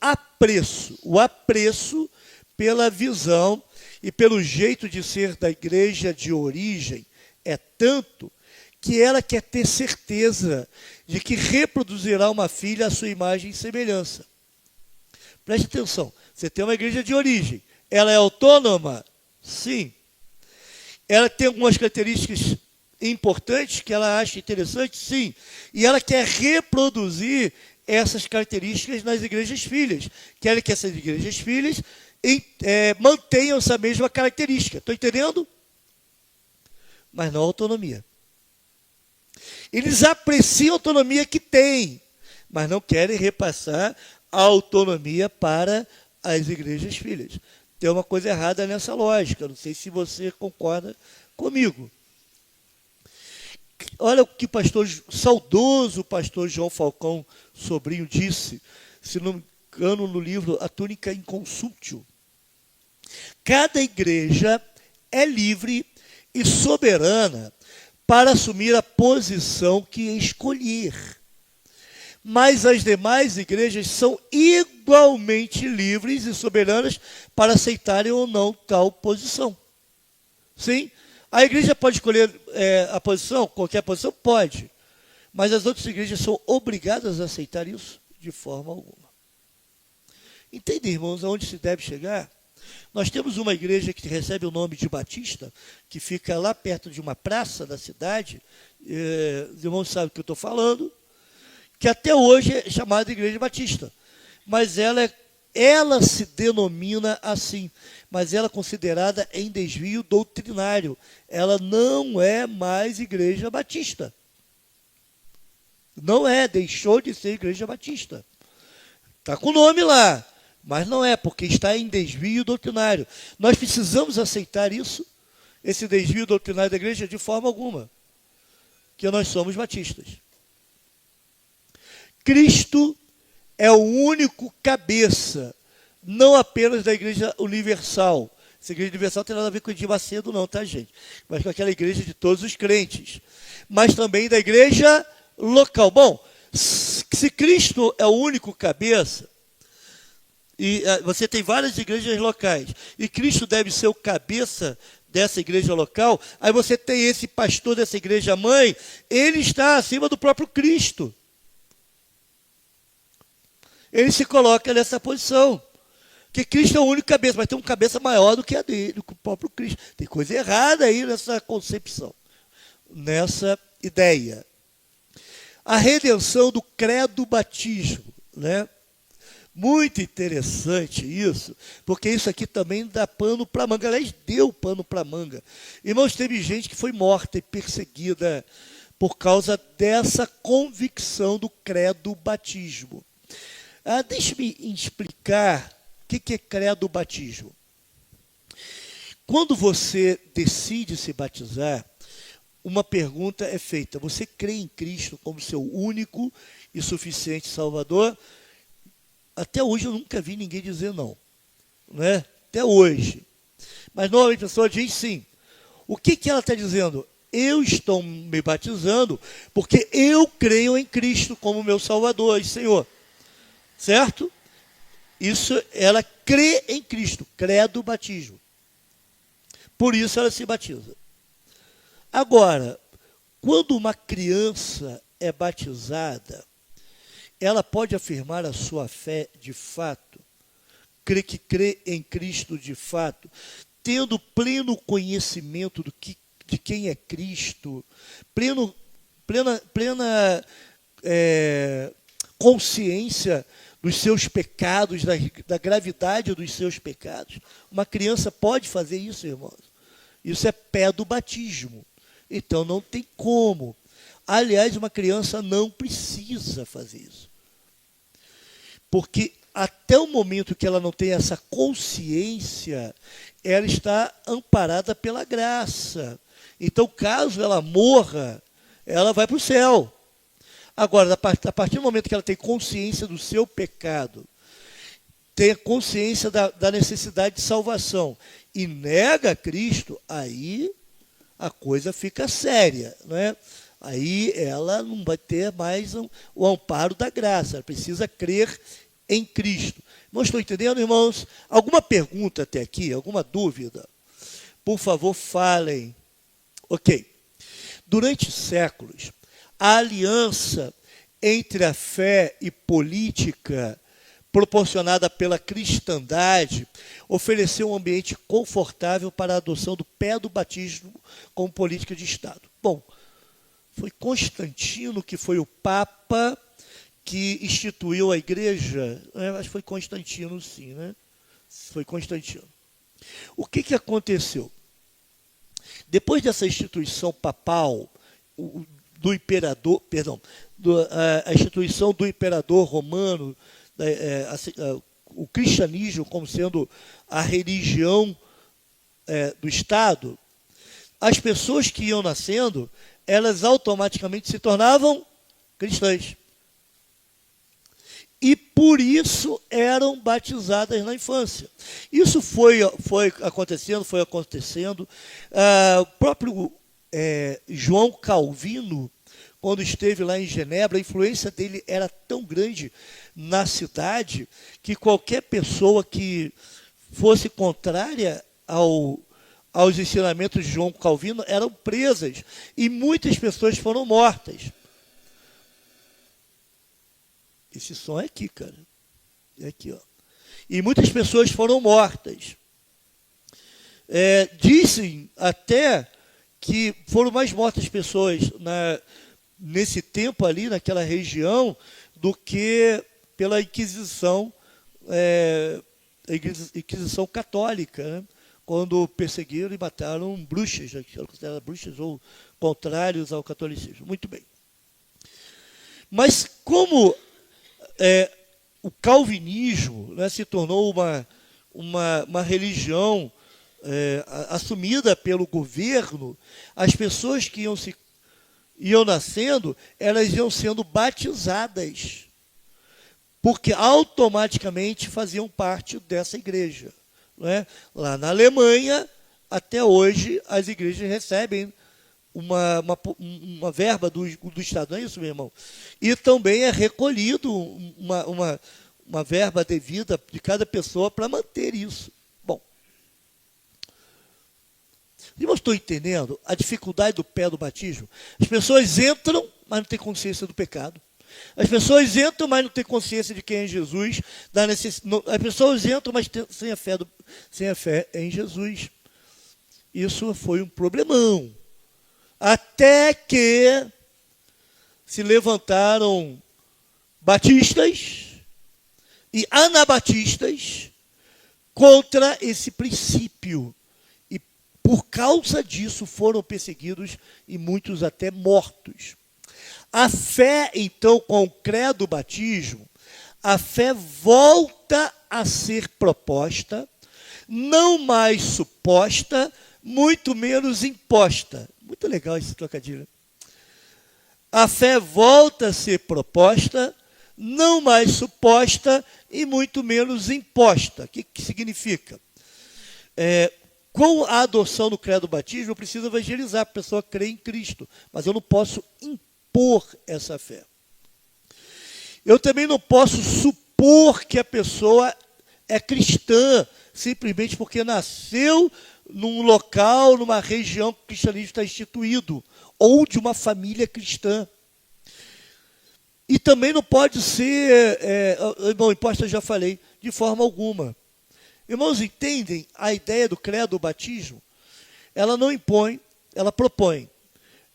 apreço pela visão e pelo jeito de ser da igreja de origem é tanto que ela quer ter certeza de que reproduzirá uma filha à sua imagem e semelhança. Preste atenção, você tem uma igreja de origem, ela é autônoma? Sim. Ela tem algumas características importantes que ela acha interessantes? Sim. E ela quer reproduzir essas características nas igrejas filhas. Quer que essas igrejas filhas mantenham essa mesma característica. Estão entendendo? Mas não a autonomia. Eles apreciam a autonomia que têm, mas não querem repassar a autonomia para as igrejas filhas. Tem uma coisa errada nessa lógica, não sei se você concorda comigo. Olha o que saudoso pastor João Falcão Sobrinho disse, se não me engano, no livro A Túnica in Consultio. Cada igreja é livre e soberana para assumir a posição que escolher. Mas as demais igrejas são igualmente livres e soberanas para aceitarem ou não tal posição. Sim? A igreja pode escolher a posição, qualquer posição? Pode. Mas as outras igrejas são obrigadas a aceitar isso de forma alguma. Entende, irmãos, aonde se deve chegar? Nós temos uma igreja que recebe o nome de Batista, que fica lá perto de uma praça da cidade, os irmãos sabem o que eu estou falando, que até hoje é chamada Igreja Batista. Mas ela ela se denomina assim, mas ela é considerada em desvio doutrinário. Ela não é mais Igreja Batista. Não é, deixou de ser Igreja Batista. Está com o nome lá, mas não é, porque está em desvio doutrinário. Nós precisamos aceitar isso, esse desvio doutrinário da igreja, de forma alguma, que nós somos batistas. Cristo é o único cabeça, não apenas da Igreja Universal. Essa Igreja Universal não tem nada a ver com o Edir Macedo, não, tá, gente? Mas com aquela igreja de todos os crentes. Mas também da igreja local. Bom, se Cristo é o único cabeça, e você tem várias igrejas locais, e Cristo deve ser o cabeça dessa igreja local, aí você tem esse pastor dessa igreja mãe, ele está acima do próprio Cristo. Ele se coloca nessa posição. Que Cristo é o único cabeça, mas tem um cabeça maior do que a dele, do que o próprio Cristo. Tem coisa errada aí nessa concepção, nessa ideia. A redenção do credo batismo, né? Muito interessante isso, porque isso aqui também dá pano para manga. Aliás, deu pano para manga. Irmãos, teve gente que foi morta e perseguida por causa dessa convicção do credo batismo. Deixe-me explicar o que é credo batismo. Quando você decide se batizar, uma pergunta é feita: você crê em Cristo como seu único e suficiente Salvador? Até hoje eu nunca vi ninguém dizer não, né? Até hoje. Mas normalmente a pessoa diz sim. O que ela está dizendo? Eu estou me batizando porque eu creio em Cristo como meu Salvador e Senhor. Certo? Isso, ela crê em Cristo, credo batismo. Por isso ela se batiza. Agora, quando uma criança é batizada, ela pode afirmar a sua fé de fato, que crê em Cristo de fato, tendo pleno conhecimento de quem é Cristo, plena consciência dos seus pecados, da gravidade dos seus pecados. Uma criança pode fazer isso, irmãos. Isso é pé do batismo. Então não tem como. Aliás, uma criança não precisa fazer isso. Porque até o momento que ela não tem essa consciência, ela está amparada pela graça. Então, caso ela morra, ela vai para o céu. Agora, a partir do momento que ela tem consciência do seu pecado, tem a consciência da necessidade de salvação e nega a Cristo, aí a coisa fica séria, né? Aí ela não vai ter mais o amparo da graça, ela precisa crer em Cristo. Não estou entendendo, irmãos? Alguma pergunta até aqui? Alguma dúvida? Por favor, falem. Ok. Durante séculos, a aliança entre a fé e política proporcionada pela cristandade ofereceu um ambiente confortável para a adoção do pé do batismo como política de Estado. Bom, foi Constantino que foi o Papa que instituiu a igreja. Acho que foi Constantino, sim, né? Foi Constantino. O que aconteceu? Depois dessa instituição papal, do imperador, perdão, a instituição do imperador romano, o cristianismo como sendo a religião do Estado, as pessoas que iam nascendo, elas automaticamente se tornavam cristãs. E por isso eram batizadas na infância. Isso foi acontecendo. O próprio João Calvino, quando esteve lá em Genebra, a influência dele era tão grande na cidade que qualquer pessoa que fosse contrária aos ensinamentos de João Calvino eram presas e muitas pessoas foram mortas. Esse som é aqui, cara. É aqui, ó. E muitas pessoas foram mortas. Dizem até que foram mais mortas pessoas nesse tempo ali, naquela região, do que pela Inquisição a Inquisição Católica, né? Quando perseguiram e mataram bruxas, que eram consideradas bruxas ou contrários ao catolicismo. Muito bem. Mas como o calvinismo, né, se tornou uma religião assumida pelo governo, as pessoas que iam nascendo, elas iam sendo batizadas, porque automaticamente faziam parte dessa igreja. Não é? Lá na Alemanha, até hoje, as igrejas recebem uma verba do Estado, não é isso, meu irmão? E também é recolhido uma verba devida de cada pessoa para manter isso. Bom, irmãos, estou entendendo a dificuldade do pé do batismo? As pessoas entram, mas não têm consciência do pecado. As pessoas entram, mas não têm consciência de quem é Jesus. As pessoas entram, mas sem a fé em Jesus. Isso foi um problemão. Até que se levantaram batistas e anabatistas contra esse princípio. E por causa disso foram perseguidos e muitos até mortos. A fé, então, com o credo batismo, a fé volta a ser proposta, não mais suposta, muito menos imposta. Muito legal esse trocadilho. A fé volta a ser proposta, não mais suposta e muito menos imposta. O que significa? Com a adoção do credo batismo, eu preciso evangelizar, a pessoa crê em Cristo, mas eu não posso impor essa fé. Eu também não posso supor que a pessoa é cristã, simplesmente porque nasceu num local, numa região que o cristianismo está instituído, ou de uma família cristã. E também não pode ser, bom, imposta eu já falei, de forma alguma. Irmãos, entendem a ideia do credo, do batismo? Ela não impõe, ela propõe.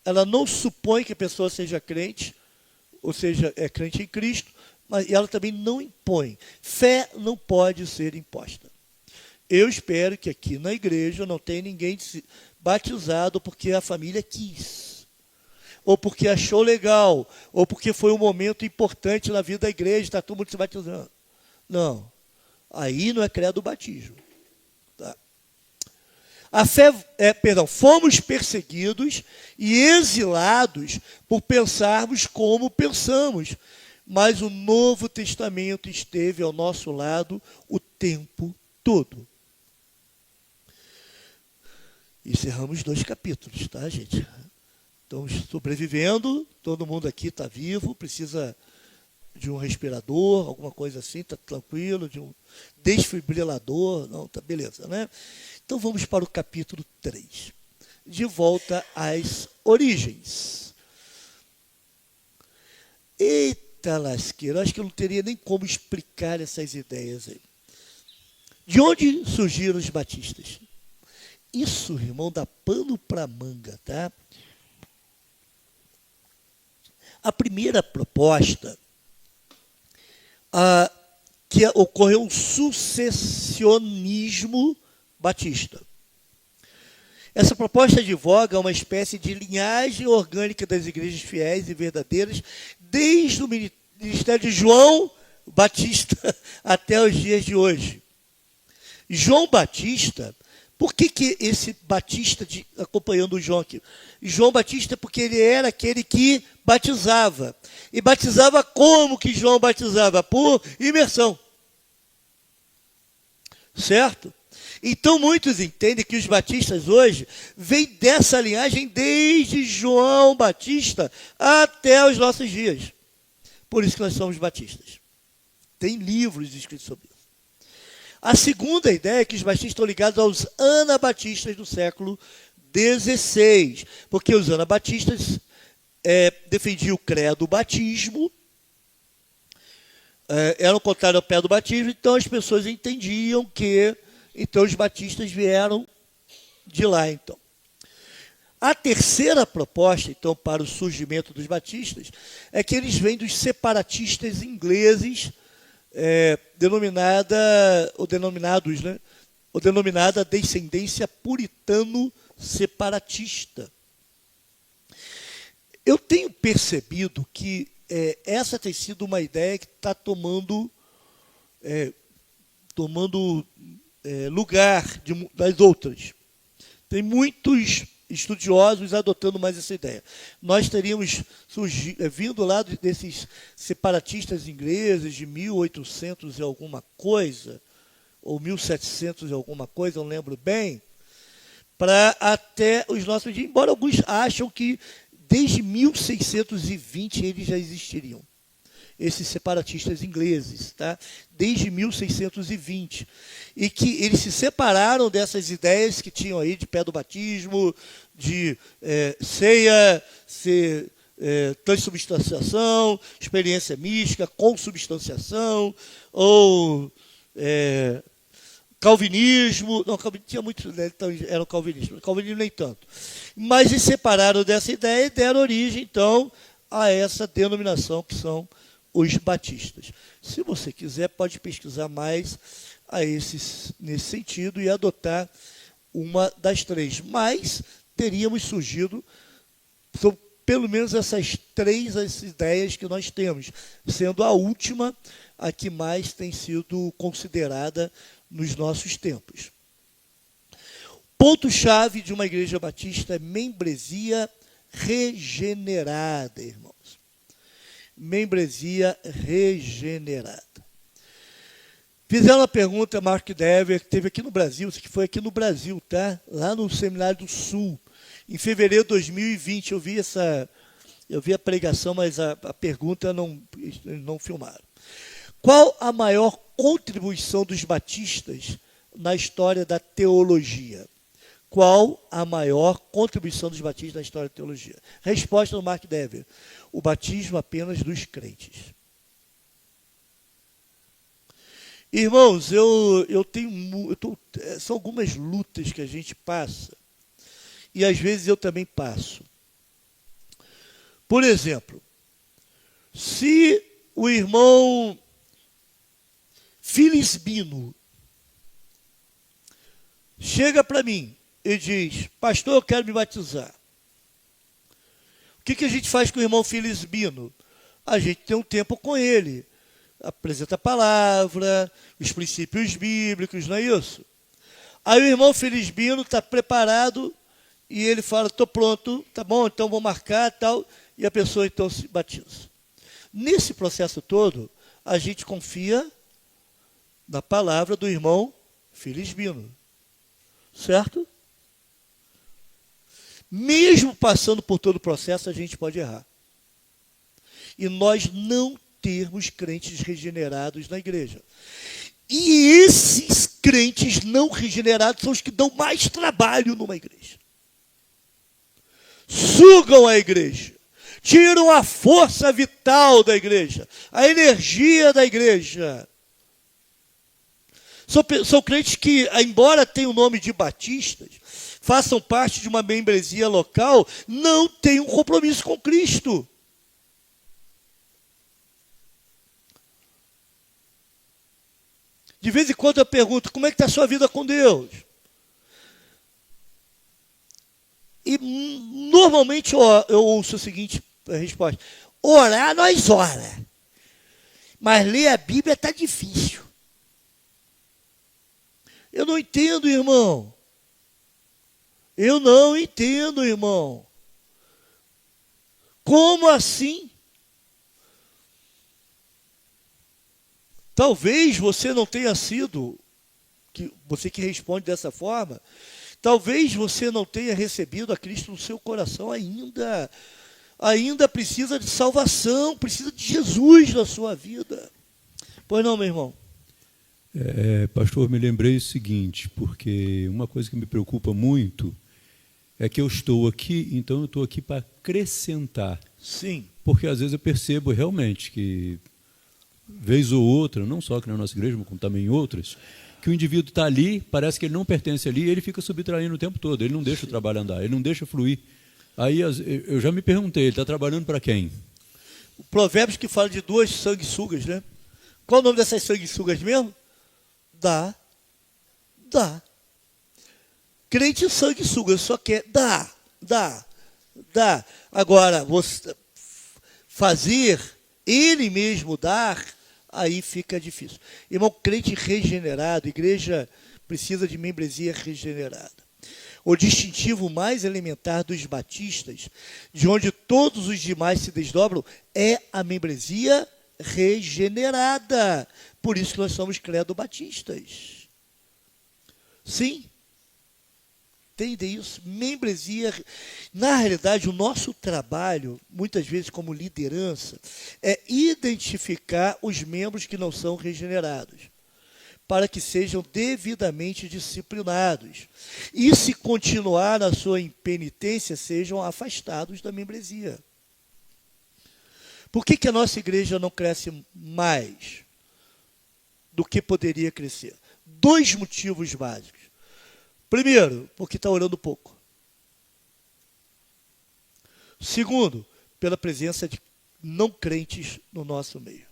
Ela não supõe que a pessoa seja crente, ou seja, é crente em Cristo, mas ela também não impõe. Fé não pode ser imposta. Eu espero que aqui na igreja não tenha ninguém batizado porque a família quis, ou porque achou legal, ou porque foi um momento importante na vida da igreja, está todo mundo se batizando. Não. Aí não é credo batismo. Tá? A fé, fomos perseguidos e exilados por pensarmos como pensamos, mas o Novo Testamento esteve ao nosso lado o tempo todo. Encerramos 2 capítulos, tá, gente? Estamos sobrevivendo, todo mundo aqui está vivo, precisa de um respirador, alguma coisa assim, está tranquilo, de um desfibrilador, não, tá beleza, né? Então vamos para o capítulo 3. De volta às origens. Eita lasqueira, acho que eu não teria nem como explicar essas ideias aí. De onde surgiram os batistas? Isso, irmão, dá pano para manga, tá? A primeira proposta, que ocorreu um sucessionismo batista. Essa proposta advoga uma espécie de linhagem orgânica das igrejas fiéis e verdadeiras, desde o ministério de João Batista até os dias de hoje. João Batista, por que esse Batista, acompanhando o João aqui? João Batista, porque ele era aquele que batizava. E batizava como que João batizava? Por imersão. Certo? Então, muitos entendem que os batistas hoje vêm dessa linhagem desde João Batista até os nossos dias. Por isso que nós somos batistas. Tem livros escritos sobre isso. A segunda ideia é que os batistas estão ligados aos anabatistas do século XVI, porque os anabatistas defendiam o credo batismo, eram contrários ao pé do batismo, então as pessoas entendiam que então os batistas vieram de lá. Então, a terceira proposta, então, para o surgimento dos batistas, é que eles vêm dos separatistas ingleses denominada descendência puritano-separatista. Eu tenho percebido que essa tem sido uma ideia que está tomando lugar das outras. Tem muitos estudiosos adotando mais essa ideia. Nós teríamos vindo lá desses separatistas ingleses de 1800 e alguma coisa, ou 1700 e alguma coisa, não lembro bem, para até os nossos dias, embora alguns acham que desde 1620 eles já existiriam. Esses separatistas ingleses, tá? Desde 1620. E que eles se separaram dessas ideias que tinham aí de pé do batismo, de ceia, transubstanciação, experiência mística, consubstanciação, ou calvinismo. Não, tinha muitos, né, então, eram calvinistas, calvinismo nem tanto. Mas eles separaram dessa ideia e deram origem, então, a essa denominação que são os batistas. Se você quiser, pode pesquisar mais nesse sentido e adotar uma das três. Mas teríamos surgido, são pelo menos essas três as ideias que nós temos, sendo a última a que mais tem sido considerada nos nossos tempos. Ponto-chave de uma igreja batista é membresia regenerada, irmãos. Membresia regenerada. Fizeram uma pergunta a Mark Dever, que teve aqui no Brasil, que foi aqui no Brasil, tá? Lá no Seminário do Sul, em fevereiro de 2020. Eu vi a pregação, mas a pergunta não filmaram. Qual a maior contribuição dos batistas na história da teologia? Qual a maior contribuição dos batistas na história da teologia? Resposta do Mark Dever: o batismo apenas dos crentes. Irmãos, são algumas lutas que a gente passa, e às vezes eu também passo. Por exemplo, se o irmão Filisbino chega para mim e diz: pastor, eu quero me batizar. O que a gente faz com o irmão Filisbino? A gente tem um tempo com ele, apresenta a palavra, os princípios bíblicos, não é isso? Aí o irmão Filisbino está preparado e ele fala: estou pronto, tá bom, então vou marcar, tal, e a pessoa então se batiza. Nesse processo todo, a gente confia na palavra do irmão Filisbino, certo? Mesmo passando por todo o processo, a gente pode errar. E nós não termos crentes regenerados na igreja. E esses crentes não regenerados são os que dão mais trabalho numa igreja. Sugam a igreja. Tiram a força vital da igreja, a energia da igreja. São crentes que, embora tenham o nome de batistas, façam parte de uma membresia local, não têm um compromisso com Cristo. De vez em quando eu pergunto: como é que está a sua vida com Deus? E normalmente eu ouço a seguinte resposta: orar nós ora, mas ler a Bíblia está difícil. Eu não entendo, irmão. Eu não entendo, irmão. Como assim? Talvez você não tenha sido, você que responde dessa forma, talvez você não tenha recebido a Cristo no seu coração ainda. Ainda precisa de salvação, precisa de Jesus na sua vida. Pois não, meu irmão? Pastor, me lembrei o seguinte, porque uma coisa que me preocupa muito é que eu estou aqui, então eu estou aqui para acrescentar. Sim. Porque às vezes eu percebo realmente que, vez ou outra, não só aqui na nossa igreja, mas como também em outras, que o indivíduo está ali, parece que ele não pertence ali, e ele fica subtraindo o tempo todo, ele não deixa o trabalho andar, ele não deixa fluir. Aí eu já me perguntei, ele está trabalhando para quem? O Provérbios que fala de duas sanguessugas, né? Qual o nome dessas sanguessugas mesmo? Dá. Crente sanguessuga, só quer dá. Agora, você fazer ele mesmo dar, aí fica difícil. Irmão, crente regenerado, igreja precisa de membresia regenerada. O distintivo mais elementar dos batistas, de onde todos os demais se desdobram, é a membresia regenerada. Por isso que nós somos credo-batistas. Sim. Entende isso? Membresia. Na realidade, o nosso trabalho, muitas vezes como liderança, é identificar os membros que não são regenerados, para que sejam devidamente disciplinados. E se continuar na sua impenitência, sejam afastados da membresia. Por que a nossa igreja não cresce mais do que poderia crescer? 2 motivos básicos. Primeiro, porque está orando pouco. Segundo, pela presença de não crentes no nosso meio.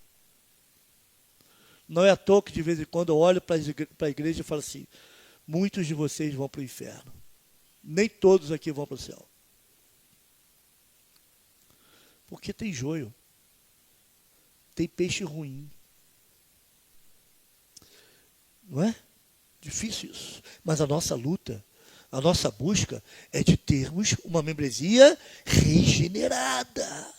Não é à toa que de vez em quando eu olho para a igreja e falo assim, muitos de vocês vão para o inferno. Nem todos aqui vão para o céu. Porque tem joio. Tem peixe ruim. Não é? Difícil isso. Mas a nossa luta, a nossa busca é de termos uma regenerada.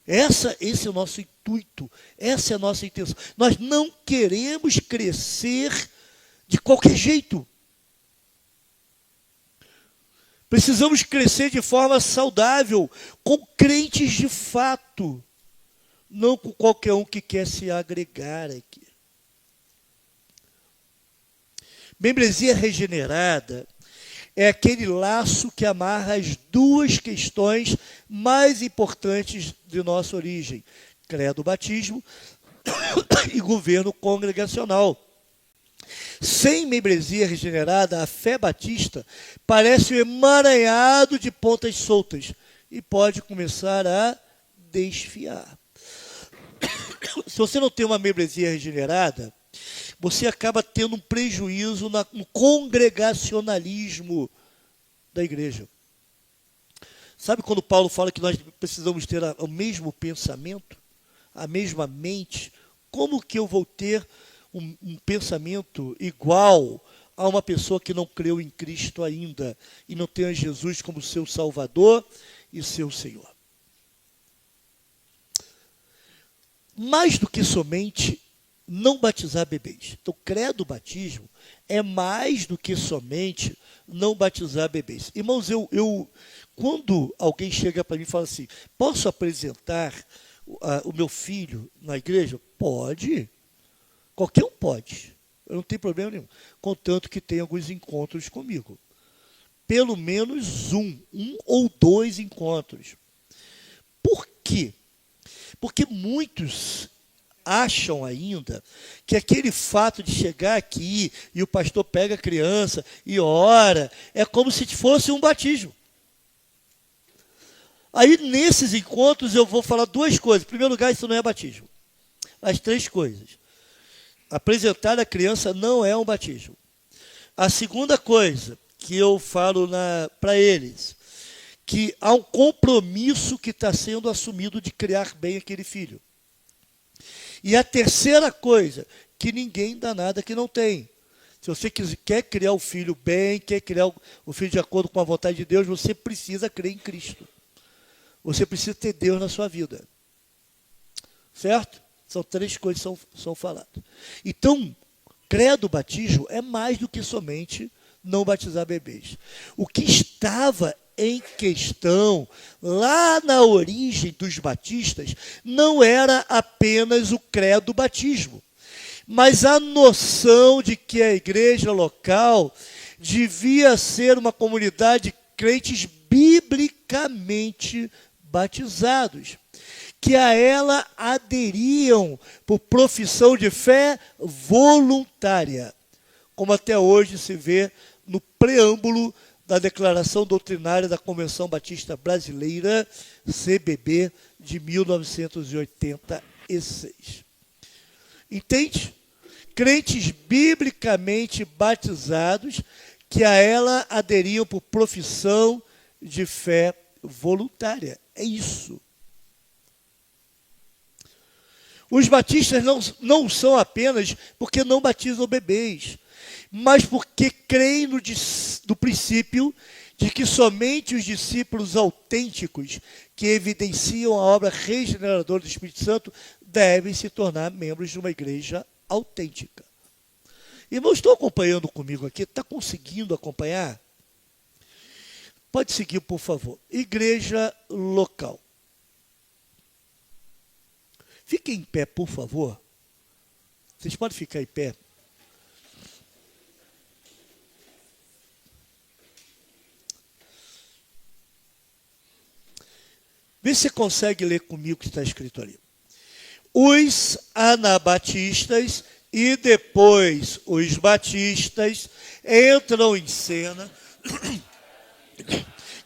Esse é o nosso intuito, essa é a nossa intenção. Nós não queremos crescer de qualquer jeito. Precisamos crescer de forma saudável, com crentes de fato, não com qualquer um que quer se agregar aqui. Membresia regenerada é aquele laço que amarra as 2 questões mais importantes de nossa origem: credo, batismo e governo congregacional. Sem membresia regenerada, a fé batista parece um emaranhado de pontas soltas e pode começar a desfiar. Se você não tem uma membresia regenerada, você acaba tendo um prejuízo no congregacionalismo da igreja. Sabe quando Paulo fala que nós precisamos ter o mesmo pensamento, a mesma mente? Como que eu vou ter um pensamento igual a uma pessoa que não creu em Cristo ainda e não tem a Jesus como seu Salvador e seu Senhor? Mais do que somente não batizar bebês. Então, credo batismo é mais do que somente não batizar bebês. Irmãos, quando alguém chega para mim e fala assim, posso apresentar o meu filho na igreja? Pode. Qualquer um pode. Eu não tenho problema nenhum. Contanto que tenha alguns encontros comigo. Pelo menos um ou 2 encontros. Por quê? Porque muitos acham ainda que aquele fato de chegar aqui e o pastor pega a criança e ora, é como se fosse um batismo. Aí, nesses encontros, eu vou falar 2 coisas. Em primeiro lugar, isso não é batismo. As 3 coisas. Apresentar a criança não é um batismo. A segunda coisa que eu falo para eles, que há um compromisso que está sendo assumido de criar bem aquele filho. E a terceira coisa, que ninguém dá nada que não tem. Se você quer criar o filho bem, quer criar o filho de acordo com a vontade de Deus, você precisa crer em Cristo. Você precisa ter Deus na sua vida. Certo? São 3 coisas que são faladas. Então, credo, batismo é mais do que somente não batizar bebês. O que estava em questão, lá na origem dos batistas, não era apenas o credo batismo, mas a noção de que a igreja local devia ser uma comunidade de crentes biblicamente batizados, que a ela aderiam por profissão de fé voluntária, como até hoje se vê no preâmbulo da Declaração Doutrinária da Convenção Batista Brasileira, CBB, de 1986. Entende? Crentes biblicamente batizados que a ela aderiam por profissão de fé voluntária. É isso. Os batistas não são apenas porque não batizam bebês, mas porque creem no princípio de que somente os discípulos autênticos que evidenciam a obra regeneradora do Espírito Santo devem se tornar membros de uma igreja autêntica. Irmãos, estão acompanhando comigo aqui? Está conseguindo acompanhar? Pode seguir, por favor. Igreja local. Fiquem em pé, por favor. Vocês podem ficar em pé. Vê se você consegue ler comigo o que está escrito ali. Os anabatistas e depois os batistas entram em cena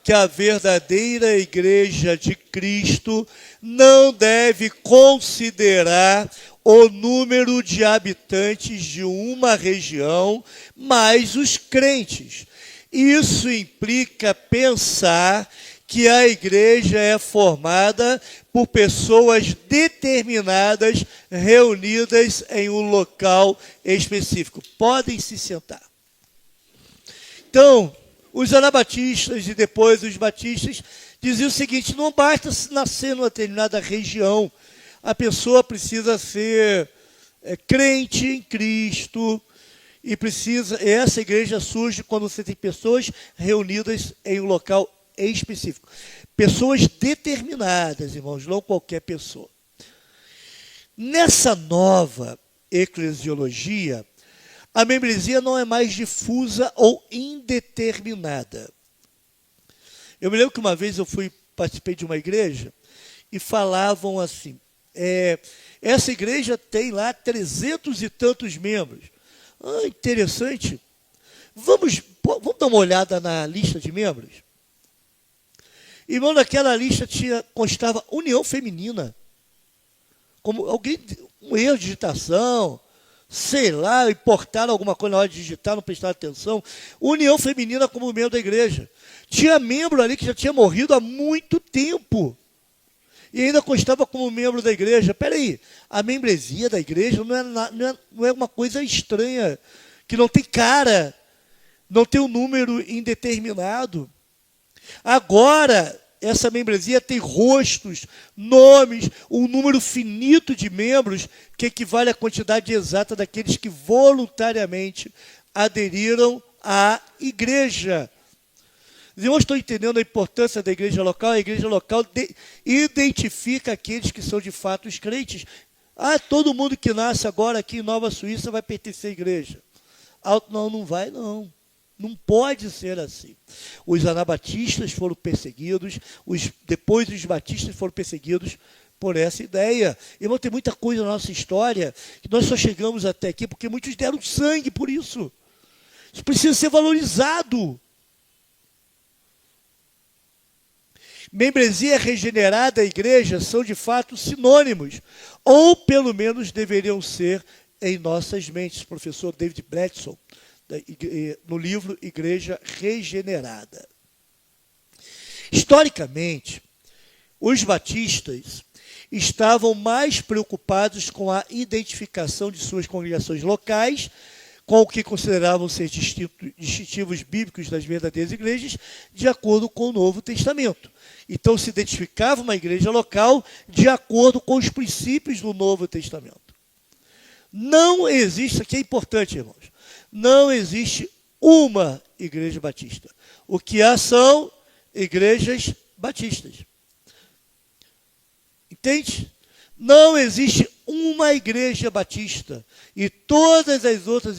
que a verdadeira igreja de Cristo não deve considerar o número de habitantes de uma região, mas os crentes. Isso implica pensar que a igreja é formada por pessoas determinadas, reunidas em um local específico. Podem se sentar. Então, os anabatistas e depois os batistas diziam o seguinte: não basta nascer numa determinada região, a pessoa precisa ser crente em Cristo, e essa igreja surge quando você tem pessoas reunidas em um local específico. Pessoas determinadas, irmãos, não qualquer pessoa. Nessa nova eclesiologia, a membresia não é mais difusa ou indeterminada. Eu me lembro que uma vez participei de uma igreja e falavam assim, essa igreja tem lá 300 e tantos membros. Ah, interessante. Vamos dar uma olhada na lista de membros? Irmão, naquela lista constava União Feminina. Como um erro de digitação, sei lá, importaram alguma coisa na hora de digitar, não prestaram atenção. União Feminina como membro da igreja. Tinha membro ali que já tinha morrido há muito tempo. E ainda constava como membro da igreja. Espera aí, a membresia da igreja não é uma coisa estranha, que não tem cara, não tem um número indeterminado. Agora, essa membresia tem rostos, nomes, um número finito de membros que equivale à quantidade exata daqueles que voluntariamente aderiram à igreja. Os irmãos estão entendendo a importância da igreja local? A igreja local identifica aqueles que são de fato os crentes. Ah, todo mundo que nasce agora aqui em Nova Suíça vai pertencer à igreja. Não vai não. Não pode ser assim. Os anabatistas foram perseguidos, depois os batistas foram perseguidos por essa ideia. Irmão, tem muita coisa na nossa história que nós só chegamos até aqui porque muitos deram sangue por isso. Isso precisa ser valorizado. Membresia regenerada e igreja são de fato sinônimos, ou pelo menos deveriam ser em nossas mentes. Professor David Bledsoe, no livro Igreja Regenerada. Historicamente, os batistas estavam mais preocupados com a identificação de suas congregações locais, com o que consideravam ser distintivos bíblicos das verdadeiras igrejas, de acordo com o Novo Testamento. Então, se identificava uma igreja local de acordo com os princípios do Novo Testamento. Não existe, isso aqui é importante, irmãos, não existe uma igreja batista. O que há são igrejas batistas. Entende? Não existe uma igreja batista. E todas as outras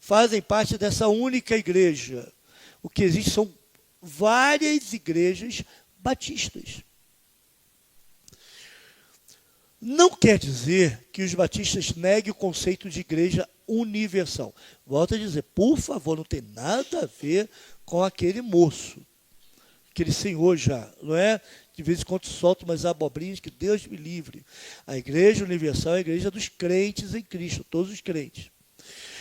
fazem parte dessa única igreja. O que existe são várias igrejas batistas. Não quer dizer que os batistas neguem o conceito de igreja universal. Volto a dizer, por favor, não tem nada a ver com aquele moço aquele senhor já, não é? De vez em quando solta umas abobrinhas, que Deus me livre. A Igreja Universal é a igreja dos crentes em Cristo, todos os crentes.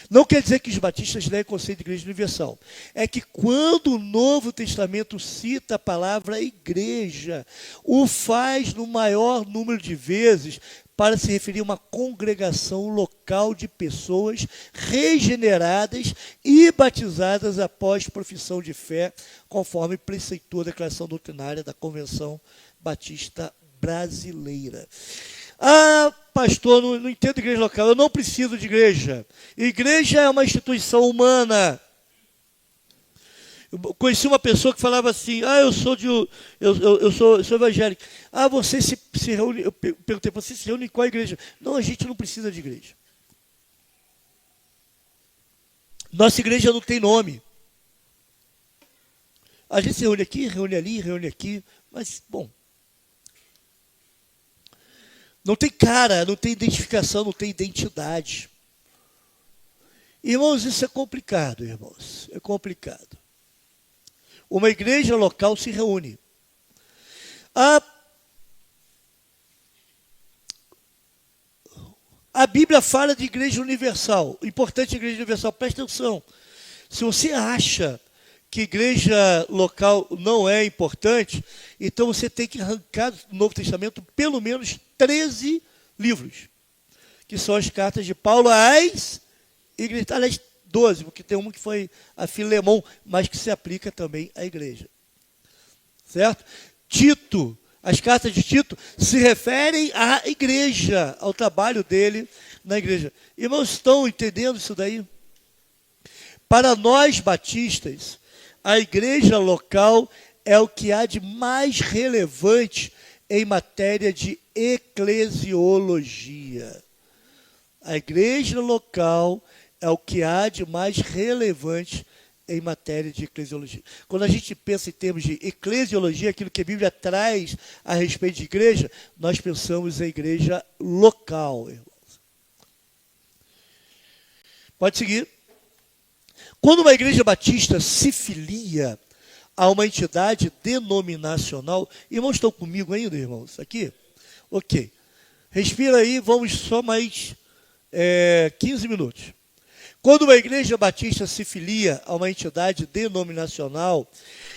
Não quer dizer que os batistas negam o conceito de igreja universal. É que quando o Novo Testamento cita a palavra igreja, o faz no maior número de vezes para se referir a uma congregação local de pessoas regeneradas e batizadas após profissão de fé, conforme preceitou a declaração doutrinária da Convenção Batista Brasileira. Ah, pastor, não entendo igreja local, eu não preciso de igreja. Igreja é uma instituição humana. Eu conheci uma pessoa que falava assim, eu sou evangélico. Você se reúne, eu perguntei, você se reúne em qual igreja? Não, a gente não precisa de igreja. Nossa igreja não tem nome. A gente se reúne aqui, reúne ali, reúne aqui, mas, bom, não tem cara, não tem identificação, não tem identidade. Irmãos, isso é complicado, irmãos. É complicado. Uma igreja local se reúne. A Bíblia fala de igreja universal. Importante igreja universal, presta atenção. Se você acha que igreja local não é importante, então você tem que arrancar do Novo Testamento pelo menos 13 livros, que são as cartas de Paulo às igrejas, aliás, 12, porque tem uma que foi a Filemão, mas que se aplica também à igreja. Certo? Tito, as cartas de Tito se referem à igreja, ao trabalho dele na igreja. Irmãos, estão entendendo isso daí? Para nós batistas, a igreja local é o que há de mais relevante em matéria de eclesiologia. A igreja local é o que há de mais relevante em matéria de eclesiologia. Quando a gente pensa em termos de eclesiologia, aquilo que a Bíblia traz a respeito de igreja, nós pensamos em igreja local, irmãos. Pode seguir. Quando uma igreja batista se filia a uma entidade denominacional, irmãos, estão comigo ainda, irmãos? Aqui? Ok. Respira aí, vamos só mais 15 minutos. Quando uma igreja batista se filia a uma entidade denominacional,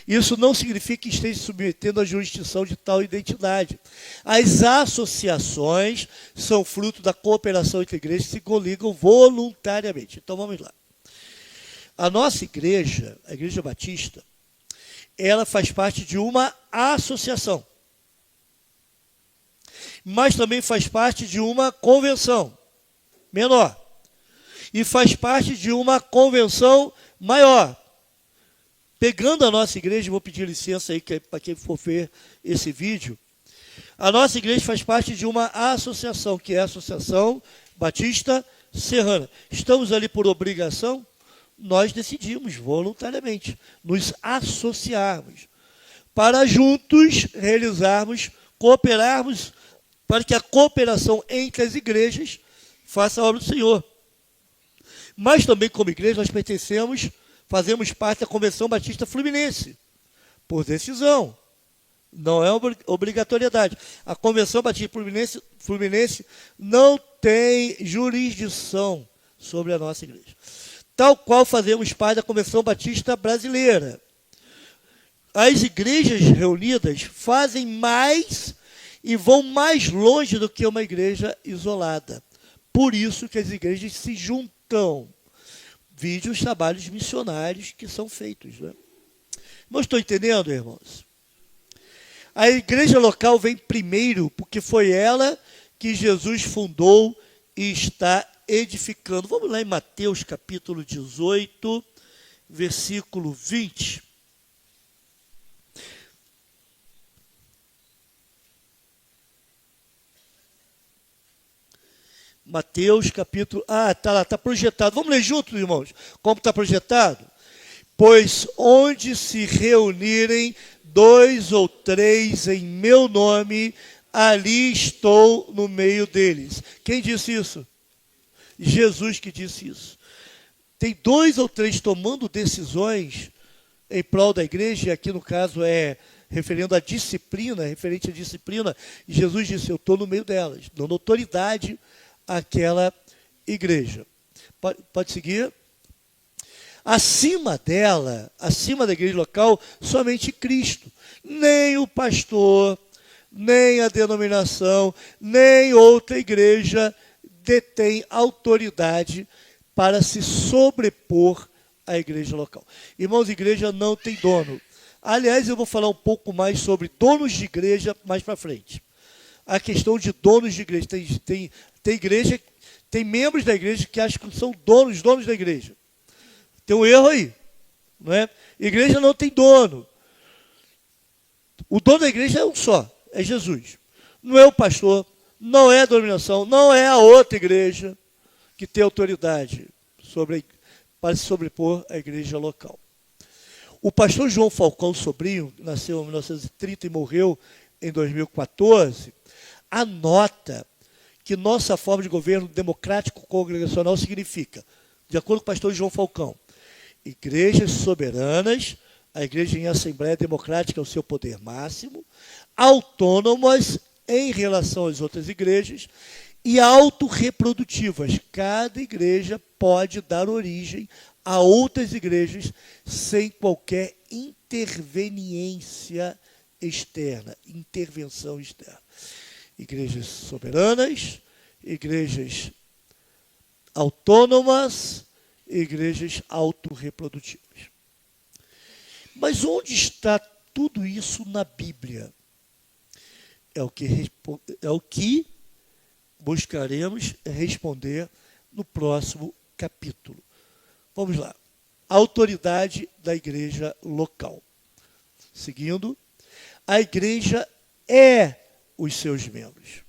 isso não significa que esteja submetendo a jurisdição de tal identidade. As associações são fruto da cooperação entre igrejas que se coligam voluntariamente. Então vamos lá. A nossa igreja, a Igreja Batista, ela faz parte de uma associação, mas também faz parte de uma convenção menor e faz parte de uma convenção maior. Pegando a nossa igreja, vou pedir licença aí para quem for ver esse vídeo. A nossa igreja faz parte de uma associação, que é a Associação Batista Serrana. Estamos ali por obrigação? Nós decidimos voluntariamente nos associarmos para juntos realizarmos, cooperarmos, para que a cooperação entre as igrejas faça a obra do Senhor. Mas também, como igreja, nós fazemos parte da Convenção Batista Fluminense, por decisão. Não é obrigatoriedade. A Convenção Batista Fluminense não tem jurisdição sobre a nossa igreja. Tal qual fazemos parte da Convenção Batista Brasileira. As igrejas reunidas fazem mais e vão mais longe do que uma igreja isolada. Por isso que as igrejas se juntam. Vide os trabalhos missionários que são feitos. Né? Não estou entendendo, irmãos? A igreja local vem primeiro, porque foi ela que Jesus fundou e está edificando. Vamos lá em Mateus capítulo 18, versículo 20. Mateus capítulo... está lá, está projetado. Vamos ler juntos, irmãos, como está projetado? Pois onde se reunirem 2 ou 3 em meu nome, ali estou no meio deles. Quem disse isso? Jesus que disse isso. Tem 2 ou 3 tomando decisões, em prol da igreja, e aqui no caso é referente à disciplina, e Jesus disse, eu estou no meio delas, dando autoridade àquela igreja. Pode seguir? Acima dela, acima da igreja local, somente Cristo. Nem o pastor, nem a denominação, nem outra igreja detém autoridade para se sobrepor à igreja local. Irmãos, igreja não tem dono. Aliás, eu vou falar um pouco mais sobre donos de igreja mais para frente. A questão de donos de igreja. Tem igreja, tem membros da igreja que acham que são donos da igreja. Tem um erro aí. Não é? Igreja não tem dono. O dono da igreja é um só, é Jesus. Não é o pastor, não é a denominação, não é a outra igreja que tem autoridade para se sobrepor à igreja local. O pastor João Falcão Sobrinho, nasceu em 1930 e morreu em 2014, anota que nossa forma de governo democrático congregacional significa, de acordo com o pastor João Falcão, igrejas soberanas, a igreja em assembleia democrática é o seu poder máximo, autônomas em relação às outras igrejas e autorreprodutivas. Cada igreja pode dar origem a outras igrejas sem qualquer interveniência externa, intervenção externa. Igrejas soberanas, igrejas autônomas, igrejas autorreprodutivas. Mas onde está tudo isso na Bíblia? É o que buscaremos responder no próximo capítulo. Vamos lá. A autoridade da igreja local. Seguindo, a igreja é os seus membros.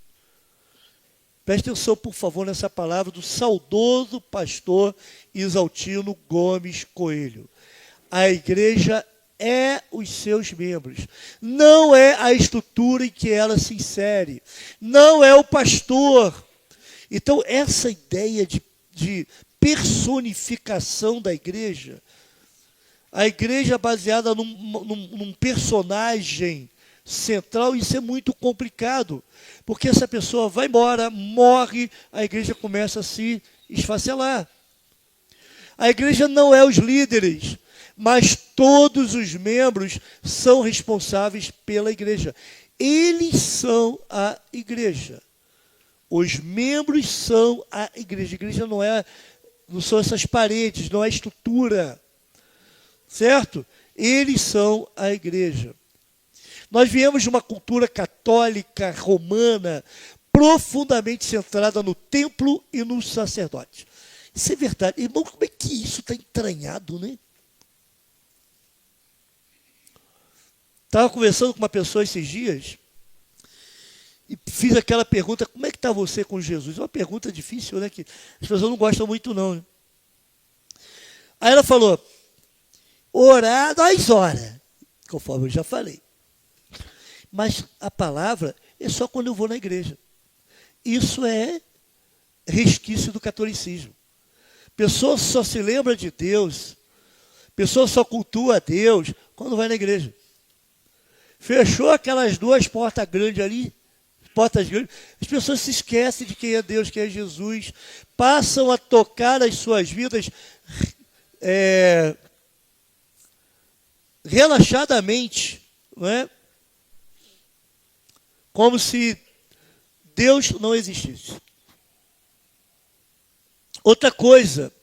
Preste atenção, por favor, nessa palavra do saudoso pastor Isaltino Gomes Coelho. A igreja é os seus membros. Não é a estrutura em que ela se insere. Não é o pastor. Então, essa ideia de personificação da igreja, a igreja baseada num personagem central, isso é muito complicado, porque essa pessoa vai embora, morre, a igreja começa a se esfacelar. A igreja não é os líderes, mas todos os membros são responsáveis pela igreja. Eles são a igreja. Os membros são a igreja. A igreja não são essas paredes, não é estrutura. Certo? Eles são a igreja. Nós viemos de uma cultura católica, romana, profundamente centrada no templo e no sacerdote. Isso é verdade. Irmão, como é que isso está entranhado, né? Estava conversando com uma pessoa esses dias e fiz aquela pergunta, como é que está você com Jesus? É uma pergunta difícil, né? Que as pessoas não gostam muito, não. Né? Aí ela falou, orar, nós ora, conforme eu já falei. Mas a palavra é só quando eu vou na igreja. Isso é resquício do catolicismo. Pessoa só se lembra de Deus, pessoa só cultua a Deus quando vai na igreja. Fechou aquelas duas portas grandes ali, portas grandes, as pessoas se esquecem de quem é Deus, quem é Jesus, passam a tocar as suas vidas relaxadamente, não é? Como se Deus não existisse. Outra coisa,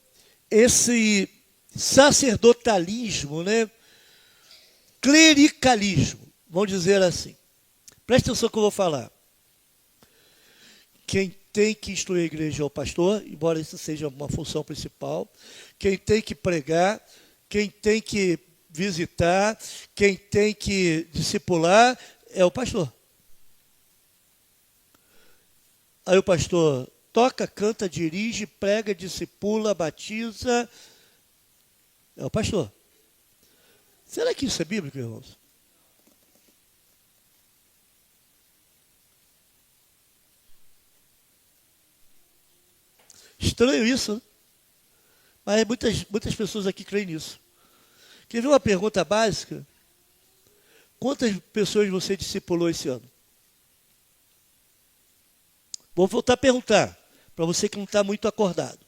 esse sacerdotalismo, né? Clericalismo, vamos dizer assim. Presta atenção no que eu vou falar. Quem tem que instruir a igreja é o pastor, embora isso seja uma função principal. Quem tem que pregar, quem tem que visitar, quem tem que discipular é o pastor. Aí o pastor toca, canta, dirige, prega, discipula, batiza. É o pastor. Será que isso é bíblico, irmãos? Estranho isso, né? Mas muitas pessoas aqui creem nisso. Quer ver uma pergunta básica? Quantas pessoas você discipulou esse ano? Vou voltar a perguntar, para você que não está muito acordado.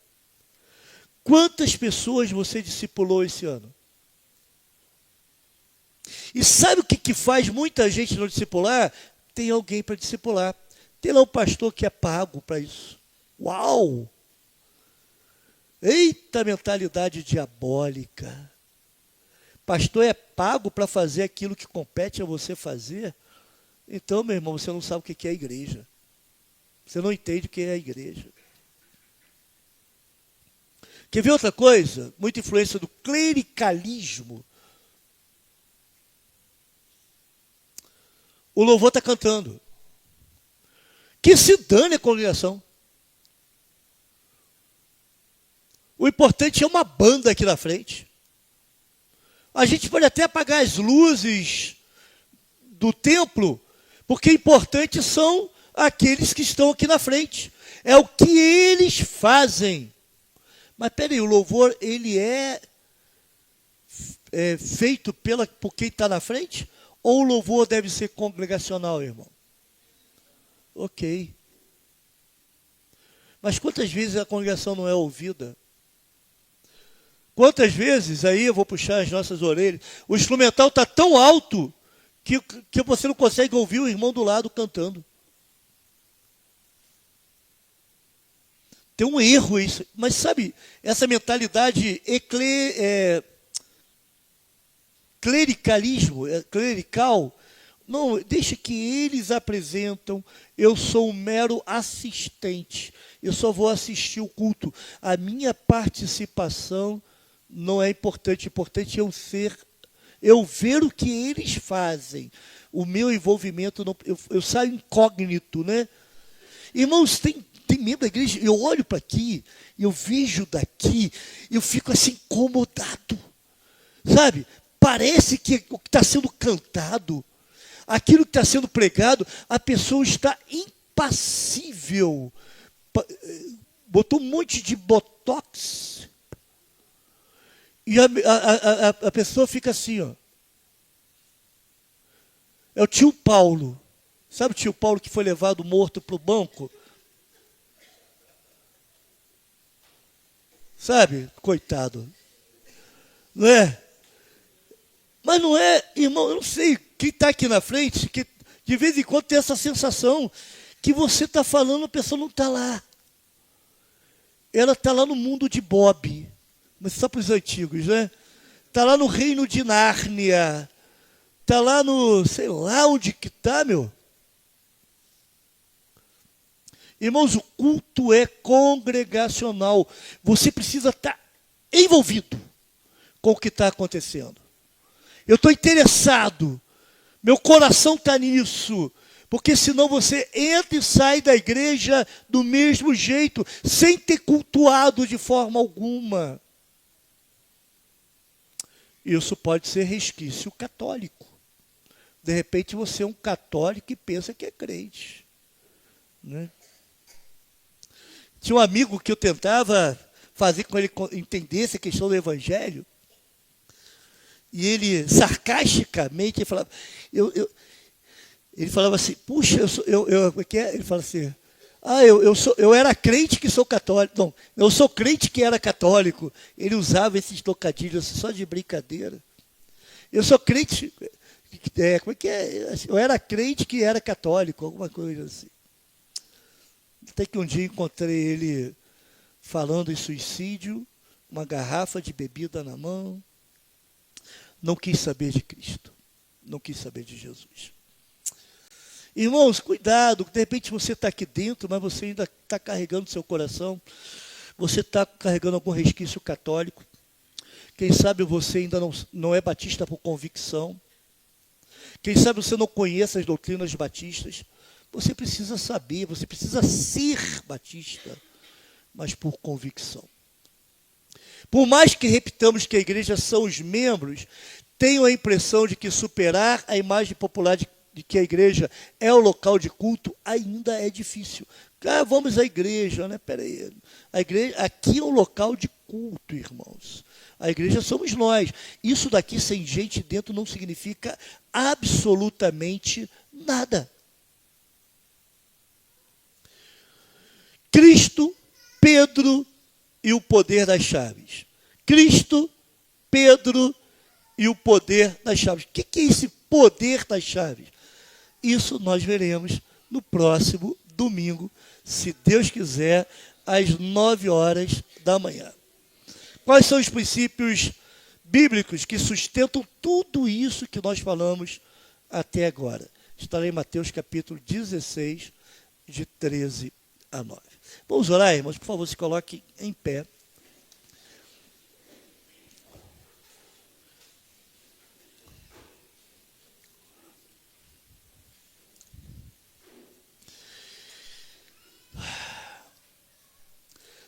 Quantas pessoas você discipulou esse ano? E sabe o que faz muita gente não discipular? Tem alguém para discipular. Tem lá um pastor que é pago para isso. Uau! Eita mentalidade diabólica. Pastor é pago para fazer aquilo que compete a você fazer? Então, meu irmão, você não sabe o que é a igreja. Você não entende o que é a igreja. Quer ver outra coisa? Muita influência do clericalismo. O louvor está cantando. Que se dane a congregação. O importante é uma banda aqui na frente. A gente pode até apagar as luzes do templo, porque importantes são aqueles que estão aqui na frente. É o que eles fazem. Mas peraí, o louvor, ele é feito por quem está na frente? Ou o louvor deve ser congregacional, irmão? Ok. Mas quantas vezes a congregação não é ouvida? Quantas vezes, aí eu vou puxar as nossas orelhas, o instrumental está tão alto que você não consegue ouvir o irmão do lado cantando. Tem um erro isso. Mas sabe, essa mentalidade clerical, não, deixa que eles apresentam, eu sou um mero assistente, eu só vou assistir o culto. A minha participação não é importante, importante eu ver o que eles fazem. O meu envolvimento, eu saio incógnito, né? Irmãos, tem membro da igreja, eu olho para aqui, eu vejo daqui, eu fico assim incomodado, sabe? Parece que o que está sendo cantado, aquilo que está sendo pregado, a pessoa está impassível. Botou um monte de botox. E a pessoa fica assim, ó. É o tio Paulo. Sabe o tio Paulo que foi levado morto para o banco? Sabe? Coitado. Não é? Mas não é, irmão, eu não sei, quem está aqui na frente, que de vez em quando tem essa sensação que você está falando, a pessoa não está lá. Ela está lá no mundo de Bob, mas só para os antigos, né? Está lá no reino de Nárnia. Está lá no, sei lá onde que está, meu. Irmãos, o culto é congregacional. Você precisa estar envolvido com o que está acontecendo. Eu estou interessado. Meu coração está nisso. Porque senão você entra e sai da igreja do mesmo jeito, sem ter cultuado de forma alguma. Isso pode ser resquício católico. De repente você é um católico e pensa que é crente. Né? Tinha um amigo que eu tentava fazer com ele entender essa questão do evangelho. E ele, sarcasticamente, ele falava assim, puxa, ele fala assim, eu era crente que sou católico. Não, eu sou crente que era católico. Ele usava esses trocadilhos só de brincadeira. Eu sou crente, como é que é? Eu era crente que era católico, alguma coisa assim. Até que um dia encontrei ele falando em suicídio, uma garrafa de bebida na mão. Não quis saber de Cristo. Não quis saber de Jesus. Irmãos, cuidado. De repente você está aqui dentro, mas você ainda está carregando seu coração. Você está carregando algum resquício católico. Quem sabe você ainda não é batista por convicção. Quem sabe você não conhece as doutrinas batistas. Você precisa saber, você precisa ser batista, mas por convicção. Por mais que repitamos que a igreja são os membros, tenho a impressão de que superar a imagem popular de que a igreja é o local de culto ainda é difícil. Vamos à igreja, né? Peraí. A igreja, aqui é um local de culto, irmãos. A igreja somos nós. Isso daqui sem gente dentro não significa absolutamente nada. Cristo, Pedro e o poder das chaves. Cristo, Pedro e o poder das chaves. O que é esse poder das chaves? Isso nós veremos no próximo domingo, se Deus quiser, às 9h. Quais são os princípios bíblicos que sustentam tudo isso que nós falamos até agora? Está em Mateus capítulo 16, de 13 a 9. Vamos orar, irmãos? Por favor, se coloquem em pé.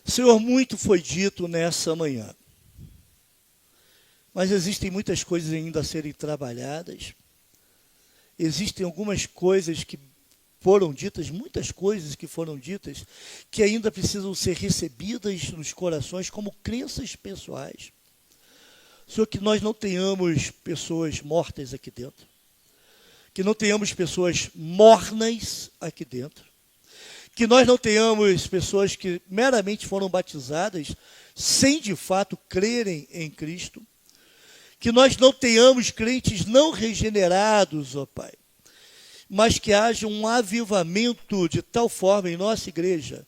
Senhor, muito foi dito nessa manhã, mas existem muitas coisas ainda a serem trabalhadas, existem algumas coisas que foram ditas, muitas coisas que foram ditas, que ainda precisam ser recebidas nos corações como crenças pessoais. Senhor, que nós não tenhamos pessoas mortas aqui dentro, que não tenhamos pessoas mornas aqui dentro, que nós não tenhamos pessoas que meramente foram batizadas sem de fato crerem em Cristo, que nós não tenhamos crentes não regenerados, ó Pai, mas que haja um avivamento de tal forma em nossa igreja,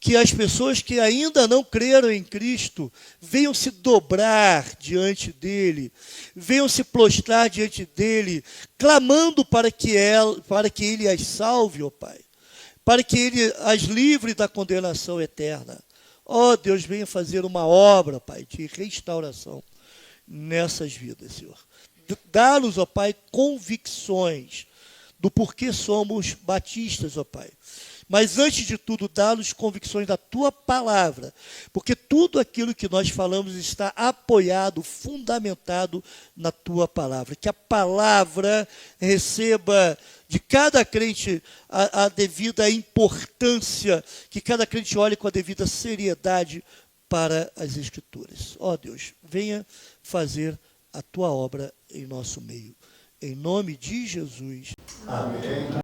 que as pessoas que ainda não creram em Cristo venham se dobrar diante dele, venham se prostrar diante dele, clamando para que ele as salve, ó Pai, para que ele as livre da condenação eterna. Ó Deus, venha fazer uma obra, Pai, de restauração nessas vidas, Senhor. Dá-nos, ó Pai, convicções do porquê somos batistas, ó Pai. Mas, antes de tudo, dá-nos convicções da Tua palavra, porque tudo aquilo que nós falamos está apoiado, fundamentado na Tua palavra. Que a palavra receba de cada crente a devida importância, que cada crente olhe com a devida seriedade para as Escrituras. Ó Deus, venha fazer a Tua obra em nosso meio. Em nome de Jesus. Amém.